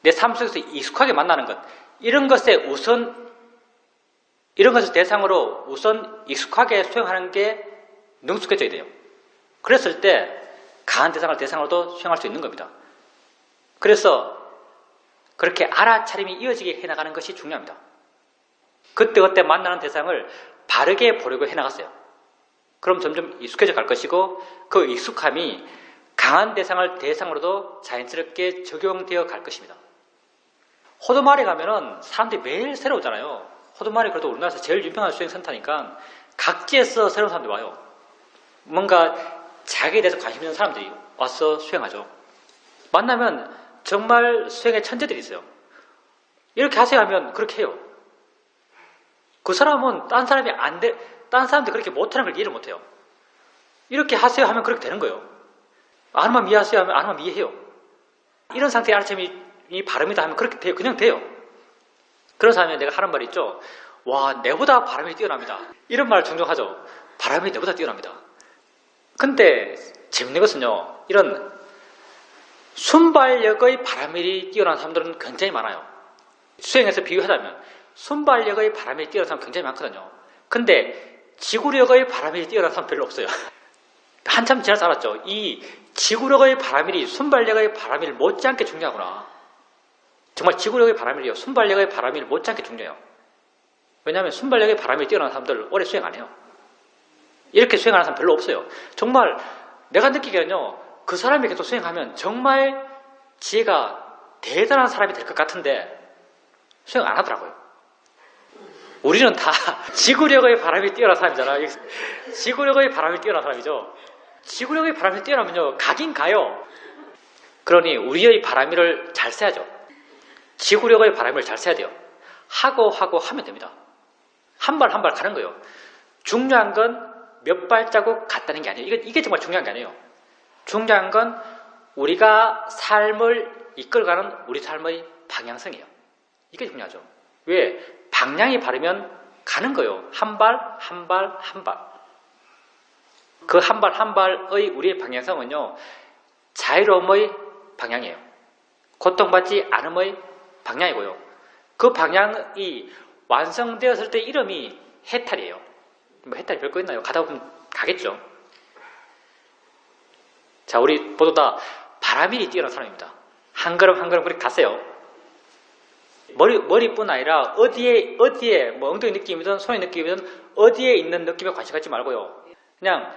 Speaker 1: 내 삶 속에서 익숙하게 만나는 것, 이런 것을 대상으로 우선 익숙하게 수행하는 게 능숙해져야 돼요. 그랬을 때 강한 대상을 대상으로도 수행할 수 있는 겁니다. 그래서 그렇게 알아차림이 이어지게 해나가는 것이 중요합니다. 그때 만나는 대상을 바르게 보려고 해나갔어요. 그럼 점점 익숙해져 갈 것이고, 그 익숙함이 강한 대상을 대상으로도 자연스럽게 적용되어 갈 것입니다. 호두마을에 가면은 사람들이 매일 새로 오잖아요. 호두마을이 그래도 우리나라에서 제일 유명한 수행센터니까 각지에서 새로운 사람들이 와요. 뭔가 자기에 대해서 관심 있는 사람들이 와서 수행하죠. 만나면 정말 수행의 천재들이 있어요. 이렇게 하세요 하면 그렇게 해요. 그 사람은 딴 사람들이 그렇게 못하는 걸 이해를 못해요. 이렇게 하세요 하면 그렇게 되는 거예요. 아는 이해하세요 하면 아는 이해해요. 이런 상태의 알아차림이 바람이다 하면 그렇게 돼요. 그냥 돼요. 그런 사람이 내가 하는 말이 있죠. 와, 내보다 바람이 뛰어납니다. 이런 말을 종종 하죠. 바람이 내보다 뛰어납니다. 근데 재밌는 것은요, 이런 순발력의 바람이 뛰어난 사람들은 굉장히 많아요. 수행에서 비유하자면 순발력의 바람이 뛰어난 사람 굉장히 많거든요. 근데 지구력의 바람이 뛰어난 사람 별로 없어요. 한참 지나서 알았죠. 이 지구력의 바람이 순발력의 바람이 못지않게 중요하구나. 정말 지구력의 바람이요, 순발력의 바람이 못지않게 중요해요. 왜냐하면 순발력의 바람이 뛰어난 사람들 오래 수행 안 해요. 이렇게 수행하는 사람 별로 없어요. 정말 내가 느끼기에는요, 그 사람이 계속 수행하면 정말 지혜가 대단한 사람이 될 것 같은데 수행 안 하더라고요. 우리는 다 지구력의 바람이 뛰어난 사람이잖아요. 지구력의 바람이 뛰어난 사람이죠. 지구력의 바람이 뛰어나면요, 가긴 가요. 그러니 우리의 바람일을 잘 써야죠. 지구력의 바람일을 잘 써야 돼요. 하고 하면 됩니다. 한 발 한 발 가는 거예요. 중요한 건 몇 발자국 갔다는 게 아니에요. 이게 정말 중요한 게 아니에요. 중요한 건 우리가 삶을 이끌어가는 우리 삶의 방향성이에요. 이게 중요하죠. 왜? 방향이 바르면 가는 거예요. 한 발, 한 발, 한 발. 그 한 발 한 발의 우리의 방향성은요, 자유로움의 방향이에요. 고통받지 않음의 방향이고요. 그 방향이 완성되었을 때 이름이 해탈이에요. 뭐 해탈이 별거 있나요? 가다 보면 가겠죠. 자, 우리 모두 다 바람일이 뛰어난 사람입니다. 한 걸음 한 걸음 그렇게 갔어요. 머리뿐 아니라 어디에 뭐 엉덩이 느낌이든 손의 느낌이든 어디에 있는 느낌에 관심 갖지 말고요. 그냥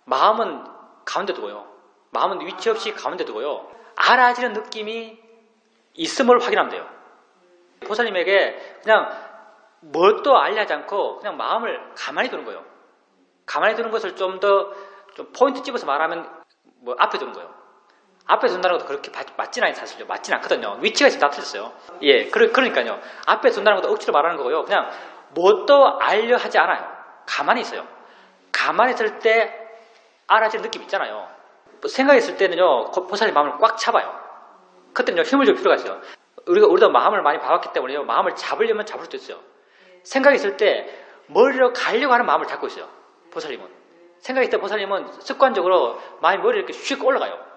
Speaker 1: 마음은 가운데 두고요. 마음은 위치 없이 가운데 두고요. 알아지는 느낌이 있음을 확인하면 돼요. 보살님에게 그냥 뭣도 알려하지 않고 그냥 마음을 가만히 두는 거예요. 가만히 두는 것을 좀 포인트 집어서 말하면 뭐 앞에 두는 거예요. 앞에 둔다는 것도 그렇게 맞지는 않아요. 사실요. 맞지는 않거든요. 위치가 지금 다 틀렸어요. 예, 그러니까요. 앞에 둔다는 것도 억지로 말하는 거고요. 그냥 뭣도 알려 하지 않아요. 가만히 있어요. 가만히 있을 때 알아지는 느낌 있잖아요. 생각이 있을 때는요, 보살님 마음을 꽉 잡아요. 그때는요, 힘을 줄 필요가 있어요. 우리도 마음을 많이 봐왔기 때문에요, 마음을 잡으려면 잡을 수도 있어요. 생각이 있을 때 머리로 가려고 하는 마음을 잡고 있어요. 보살님은. 생각이 있을 때 보살님은 습관적으로 마음이 머리에 이렇게 휙 올라가요.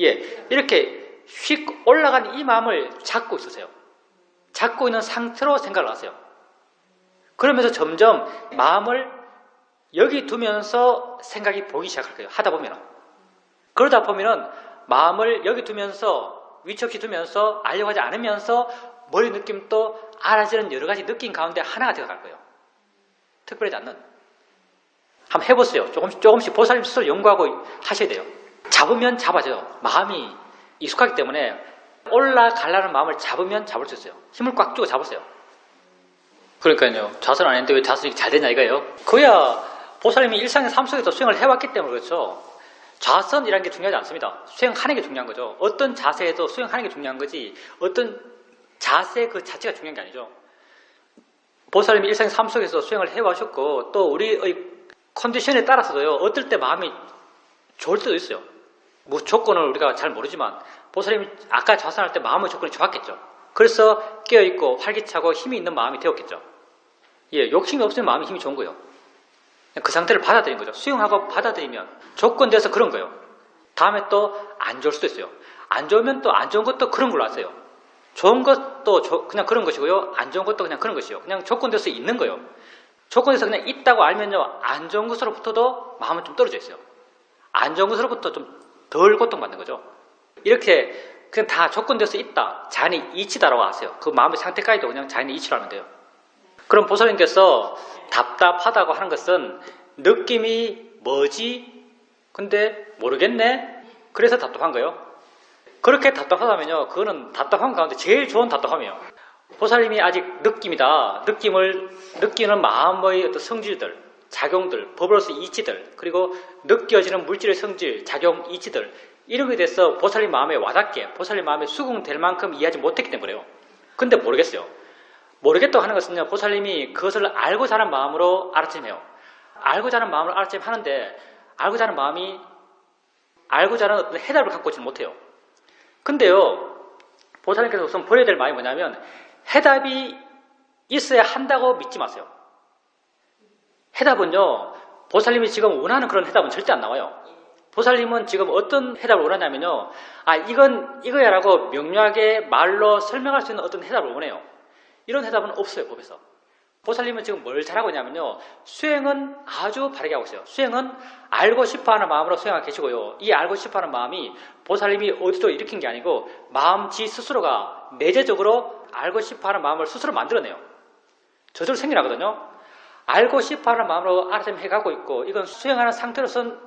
Speaker 1: 예, 이렇게 휙 올라간 이 마음을 잡고 있으세요. 잡고 있는 상태로 생각을 하세요. 그러면서 점점 마음을 여기 두면서 생각이 보기 시작할 거예요. 하다 보면은. 그러다 보면은 마음을 여기 두면서 위치 없이 두면서 알려고 하지 않으면서 머리 느낌도 알아지는 여러 가지 느낌 가운데 하나가 되어갈 거예요. 특별하지 않는. 한번 해보세요. 조금씩 보살님 스스로 연구하고 하셔야 돼요. 잡으면 잡아져요. 마음이 익숙하기 때문에 올라가려는 마음을 잡으면 잡을 수 있어요. 힘을 꽉 주고 잡으세요. 그러니까요. 좌선 안 했는데 왜 좌선이 잘 되냐 이거예요. 그야 보살님이 일상의 삶 속에서 수행을 해왔기 때문에 그렇죠. 좌선이라는 게 중요하지 않습니다. 수행하는 게 중요한 거죠. 어떤 자세에도 수행하는 게 중요한 거지 어떤 자세 그 자체가 중요한 게 아니죠. 보살님이 일상의 삶 속에서 수행을 해와셨고 또 우리의 컨디션에 따라서도요. 어떨 때 마음이 좋을 때도 있어요. 뭐 조건을 우리가 잘 모르지만 보살님이 아까 좌선할 때 마음의 조건이 좋았겠죠. 그래서 깨어있고 활기차고 힘이 있는 마음이 되었겠죠. 예, 욕심이 없으면 마음이 힘이 좋은 거예요. 그 상태를 받아들인 거죠. 수용하고 받아들이면 조건돼서 그런 거예요. 다음에 또 안 좋을 수도 있어요. 안 좋으면 또 안 좋은 것도 그런 걸로 아세요. 좋은 것도 그냥 그런 것이고요. 안 좋은 것도 그냥 그런 것이요. 그냥 조건돼서 있는 거예요. 조건에서 그냥 있다고 알면요. 안 좋은 것으로부터도 마음은 좀 떨어져 있어요. 안 좋은 것으로부터 좀 덜 고통받는 거죠. 이렇게 그냥 다 조건돼서 있다. 자연의 이치다라고 하세요. 그 마음의 상태까지도 그냥 자연의 이치로 하면 돼요. 그럼 보살님께서 답답하다고 하는 것은 느낌이 뭐지? 근데 모르겠네? 그래서 답답한 거예요. 그렇게 답답하다면요. 그거는 답답한 가운데 제일 좋은 답답함이에요. 보살님이 아직 느낌이다. 느낌을 느끼는 마음의 어떤 성질들, 작용들, 법으로서 이치들, 그리고 느껴지는 물질의 성질, 작용, 이치들 이런 것에 대해서 보살님 마음에 와닿게, 보살님 마음에 수긍될 만큼 이해하지 못했기 때문에 그래요. 근데 모르겠어요. 모르겠다고 하는 것은요. 보살님이 그것을 알고자 하는 마음으로 알아채해요. 알고자 하는 마음으로 알아채 하는데 알고자 하는 마음이 알고자 하는 어떤 해답을 갖고 있지는 못해요. 근데요. 보살님께서 우선 버려야 될 마음이 뭐냐면 해답이 있어야 한다고 믿지 마세요. 해답은요. 보살님이 지금 원하는 그런 해답은 절대 안 나와요. 보살님은 지금 어떤 해답을 원하냐면요. 이건 이거야라고 명료하게 말로 설명할 수 있는 어떤 해답을 원해요. 이런 해답은 없어요. 법에서. 보살님은 지금 뭘 잘하고 있냐면요. 수행은 아주 바르게 하고 있어요. 수행은 알고 싶어하는 마음으로 수행하고 계시고요. 이 알고 싶어하는 마음이 보살님이 어디서 일으킨 게 아니고 마음 지 스스로가 내재적으로 알고 싶어하는 마음을 스스로 만들어내요. 저절로 생겨나거든요. 알고 싶어하는 마음으로 알아차림 해가고 있고 이건 수행하는 상태로서는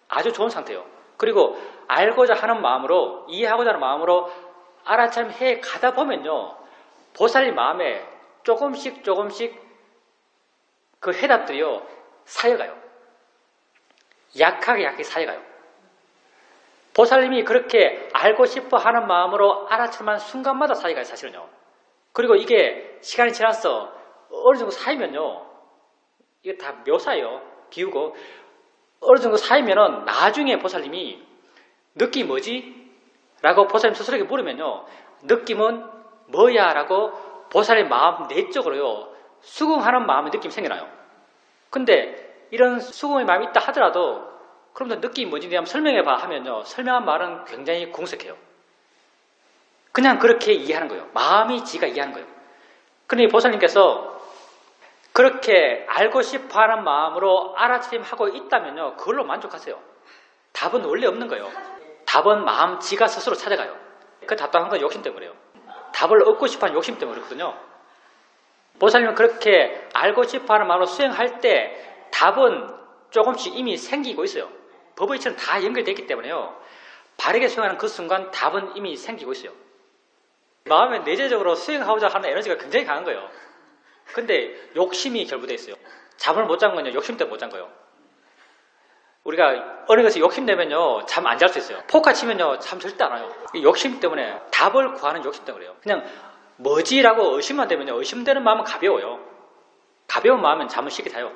Speaker 1: 아주 좋은 상태예요. 그리고 알고자 하는 마음으로 이해하고자 하는 마음으로 알아차림 해가다 보면요. 보살님 마음에 조금씩 그 해답들이요. 쌓여가요. 약하게 쌓여가요. 보살님이 그렇게 알고 싶어 하는 마음으로 알아차만 순간마다 사이가요, 사실은요. 그리고 이게 시간이 지나서 어느 정도 쌓이면요, 이게 다 묘사예요. 비우고 어느 정도 쌓이면은 나중에 보살님이 느낌이 뭐지? 라고 보살님 스스로에게 물으면요, 느낌은 뭐야? 라고 보살님 마음 내적으로요, 수긍하는 마음의 느낌이 생겨나요. 근데 이런 수긍의 마음이 있다 하더라도 그럼 너 느낌이 뭔지 내가 설명해봐 하면요, 설명한 말은 굉장히 궁색해요. 그냥 그렇게 이해하는 거예요. 마음이 지가 이해하는 거예요. 그런데 보살님께서 그렇게 알고 싶어하는 마음으로 알아차림하고 있다면요, 그걸로 만족하세요. 답은 원래 없는 거예요. 답은 마음 지가 스스로 찾아가요. 그 답답한 건 욕심 때문에 그래요. 답을 얻고 싶어하는 욕심 때문에 그렇거든요. 보살님은 그렇게 알고 싶어하는 마음으로 수행할 때 답은 조금씩 이미 생기고 있어요. 법의 이치는 다 연결되어 있기 때문에요, 바르게 수행하는 그 순간 답은 이미 생기고 있어요. 마음에 내재적으로 수행하고자 하는 에너지가 굉장히 강한 거예요. 근데 욕심이 결부되어 있어요. 잠을 못 잔 건요, 욕심 때문에 못 잔 거예요. 우리가 어느 것에 욕심내면요, 잠 안 잘 수 있어요. 포카 치면요, 잠 절대 안 와요. 욕심 때문에, 답을 구하는 욕심 때문에 그래요. 그냥 뭐지라고 의심만 되면요, 의심되는 마음은 가벼워요. 가벼운 마음은 잠을 쉽게 자요.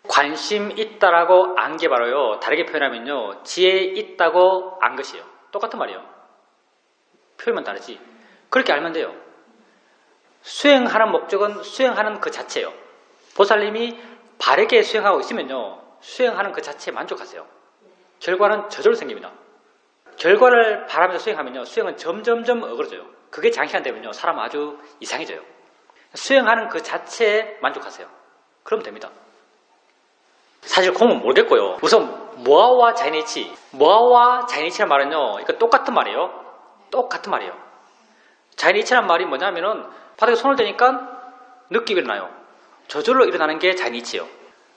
Speaker 1: 관심 있다라고 안 게 바로요, 다르게 표현하면요, 지혜 있다고 안 것이에요. 똑같은 말이에요. 표현만 다르지. 그렇게 알면 돼요. 수행하는 목적은 수행하는 그 자체예요. 보살님이 바르게 수행하고 있으면요, 수행하는 그 자체에 만족하세요. 결과는 저절로 생깁니다. 결과를 바라면서 수행하면요, 수행은 점점점 어그러져요. 그게 장시간 되면요, 사람은 아주 이상해져요. 수행하는 그 자체에 만족하세요. 그럼 됩니다. 사실 공은 모르겠고요. 우선 모아와 자이니치, 모아와 자이니치란 말은요, 이거 똑같은 말이에요. 똑같은 말이에요. 자이니치란 말이 뭐냐면은 바닥에 손을 대니까 느낌이 일어나요. 저절로 일어나는 게 자이니치예요.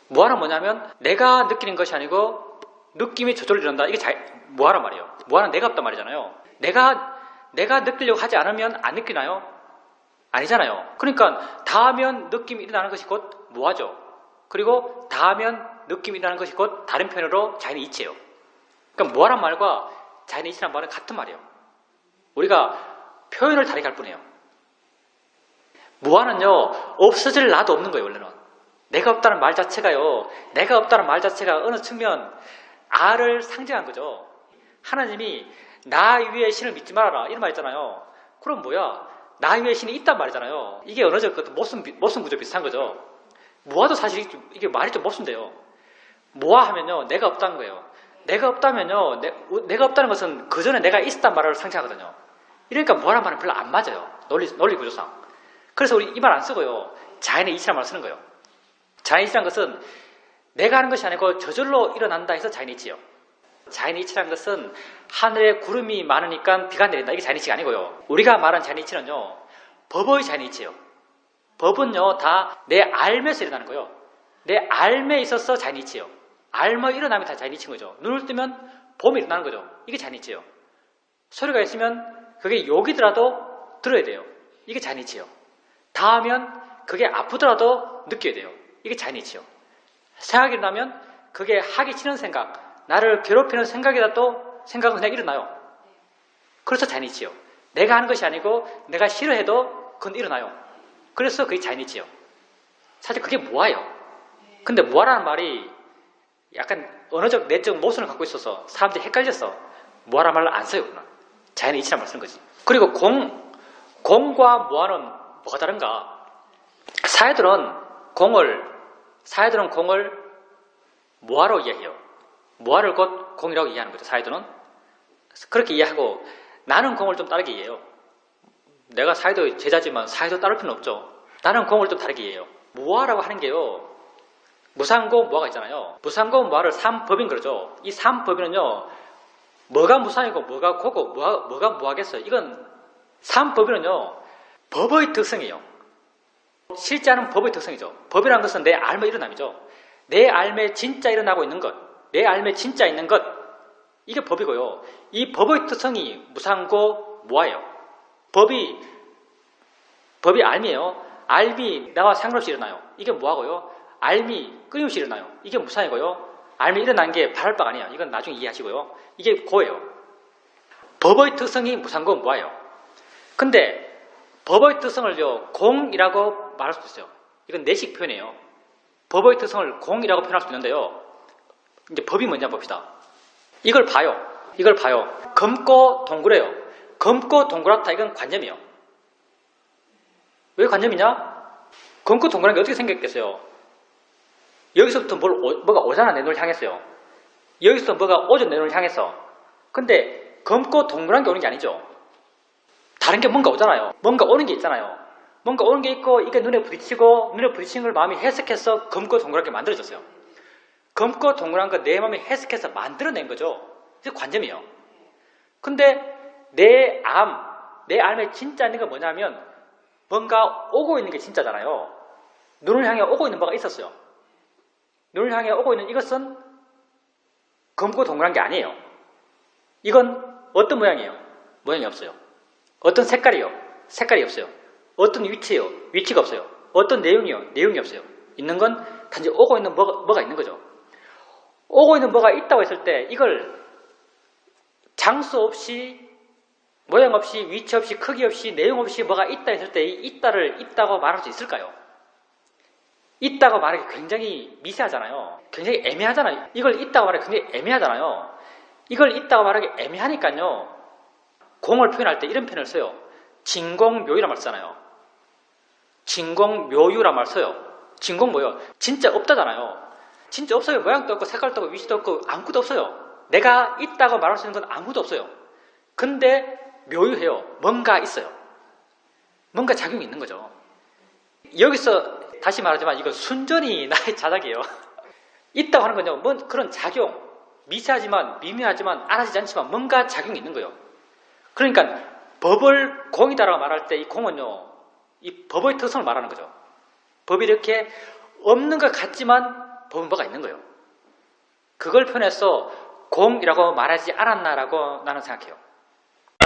Speaker 1: 모아는 뭐냐면 내가 느끼는 것이 아니고 느낌이 저절로 일어난다. 이게 모아란 말이에요. 모아는 내가 없단 말이잖아요. 내가 느끼려고 하지 않으면 안 느끼나요? 아니잖아요. 그러니까 다 하면 느낌이 일어나는 것이 곧 모아죠. 그리고 다 하면 느낌이 일어나는 것이 곧 다른 표현으로 자이니치예요. 그러니까 모아란 말과 자이니치란 말은 같은 말이에요. 우리가 표현을 다르게 할 뿐이에요. 무아는요, 없어질 나도 없는 거예요. 원래는 내가 없다는 말 자체가요, 내가 없다는 말 자체가 어느 측면 아를 상징한 거죠. 하나님이 나 위에 신을 믿지 말아라 이런 말 있잖아요. 그럼 뭐야, 나 위에 신이 있단 말이잖아요. 이게 어느 정도 모순 구조 비슷한 거죠. 무아도 사실 이게 말이 좀 모순돼요. 무아 하면요, 내가 없다는 거예요. 내가 없다면요, 내가 없다는 것은 그 전에 내가 있었단 말을 상징하거든요. 이러니까 무아란 말은 별로 안 맞아요. 논리 구조상. 그래서 우리 이 말 안 쓰고요, 자연의 이치란 말을 쓰는 거예요. 자연이치란 것은 내가 하는 것이 아니고 저절로 일어난다 해서 자연이치예요. 자연이치란 것은 하늘에 구름이 많으니까 비가 내린다, 이게 자연이치가 아니고요. 우리가 말한 자연이치는요, 법의 자연이치예요. 법은요, 다 내 알매에서 일어나는 거예요. 내 알매에 있어서 자연이치예요. 알매 일어나면 다 자연이치인 거죠. 눈을 뜨면 봄이 일어나는 거죠. 이게 자연이치예요. 소리가 있으면 그게 욕이더라도 들어야 돼요. 이게 자연이치예요. 다 하면 그게 아프더라도 느껴야 돼요. 이게 자연이치요. 생각이 일어나면 그게 하기 싫은 생각, 나를 괴롭히는 생각이라도 생각은 그냥 일어나요. 그래서 자연이치요. 내가 하는 것이 아니고 내가 싫어해도 그건 일어나요. 그래서 그게 자연이치요. 사실 그게 무아예요. 근데 무아라는 말이 약간 언어적 내적 모순을 갖고 있어서 사람들이 헷갈려서 무아라는 말을 안 써요. 자연이치란 말을 쓰는 거지. 그리고 공과 무아는 뭐가 다른가? 사회들은 공을 무아로 이해해요. 무아를 곧 공이라고 이해하는 거죠. 사회들은 그렇게 이해하고, 나는 공을 좀 다르게 이해해요. 내가 사회도 제자지만 사회도 따를 필요는 없죠. 나는 공을 좀 다르게 이해해요. 무아라고 하는 게요, 무상고 무아가 있잖아요. 무상고 무아를 삼법인 그러죠. 이 삼법인은요, 뭐가 무상이고 뭐가 고고 뭐가 무아겠어요. 이건 삼법인은요, 법의 특성이에요. 실제하는 법의 특성이죠. 법이라는 것은 내 알매 일어남이죠. 내 알매 진짜 일어나고 있는 것, 내 알매 진짜 있는 것, 이게 법이고요. 이 법의 특성이 무상고 무아예요. 법이 알미예요. 알미 나와 상관없이 일어나요. 이게 무아고요. 알미 끊임없이 일어나요. 이게 무상이고요. 알면 일어난 게 바랄 바가 아니에요. 이건 나중에 이해하시고요. 이게 고예요. 법의 특성이 무상고 무아예요. 근데 법의 특성을요, 공이라고 말할 수도 있어요. 이건 내식 표현이에요. 법의 특성을 공이라고 표현할 수 있는데요. 이제 법이 뭔지 한번 봅시다. 이걸 봐요. 이걸 봐요. 검고 동그래요. 검고 동그랗다. 이건 관념이에요. 왜 관념이냐? 검고 동그란 게 어떻게 생겼겠어요? 여기서부터 뭐가 오잖아. 내 눈을 향했어요. 여기서부터 뭐가 오죠. 내 눈을 향해서. 근데 검고 동그란 게 오는 게 아니죠. 다른 게 뭔가 오잖아요. 뭔가 오는 게 있잖아요. 뭔가 오는 게 있고 이게 눈에 부딪히고 눈에 부딪힌 걸 마음이 해석해서 검고 동그랗게 만들어졌어요. 검고 동그란 거 내 마음이 해석해서 만들어낸 거죠. 이게 관점이에요. 근데 내 암의 진짜 있는 건 뭐냐면 뭔가 오고 있는 게 진짜잖아요. 눈을 향해 오고 있는 뭐가 있었어요. 눈을 향해 오고 있는 이것은 검고 동그란 게 아니에요. 이건 어떤 모양이에요? 모양이 없어요. 어떤 색깔이요? 색깔이 없어요. 어떤 위치예요? 위치가 없어요. 어떤 내용이요? 내용이 없어요. 있는 건 단지 오고 있는 뭐가 있는 거죠. 오고 있는 뭐가 있다고 했을 때 이걸 장소 없이 모양 없이 위치 없이 크기 없이 내용 없이 뭐가 있다 했을 때 이 있다를 있다고 말할 수 있을까요? 있다고 말하기 굉장히 미세하잖아요. 굉장히 애매하잖아요. 이걸 있다고 말하기 굉장히 애매하잖아요. 이걸 있다고 말하기 애매하니까요. 공을 표현할 때 이런 표현을 써요. 진공묘유란 말 쓰잖아요. 진공묘유란 말 써요. 진공 뭐예요? 진짜 없다잖아요. 진짜 없어요. 모양도 없고 색깔도 없고 위치도 없고 아무것도 없어요. 내가 있다고 말할 수 있는 건 아무것도 없어요. 근데 묘유해요. 뭔가 있어요. 뭔가 작용이 있는 거죠. 여기서 다시 말하지만 이건 순전히 나의 자작이에요. 있다고 하는 건요. 뭔 그런 작용, 미세하지만 미묘하지만 알아지지 않지만 뭔가 작용이 있는 거예요. 그러니까 법을 공이다라고 말할 때 이 공은요. 이 법의 특성을 말하는 거죠. 법이 이렇게 없는 것 같지만 법은 뭐가 있는 거예요. 그걸 표현해서 공이라고 말하지 않았나라고 나는 생각해요.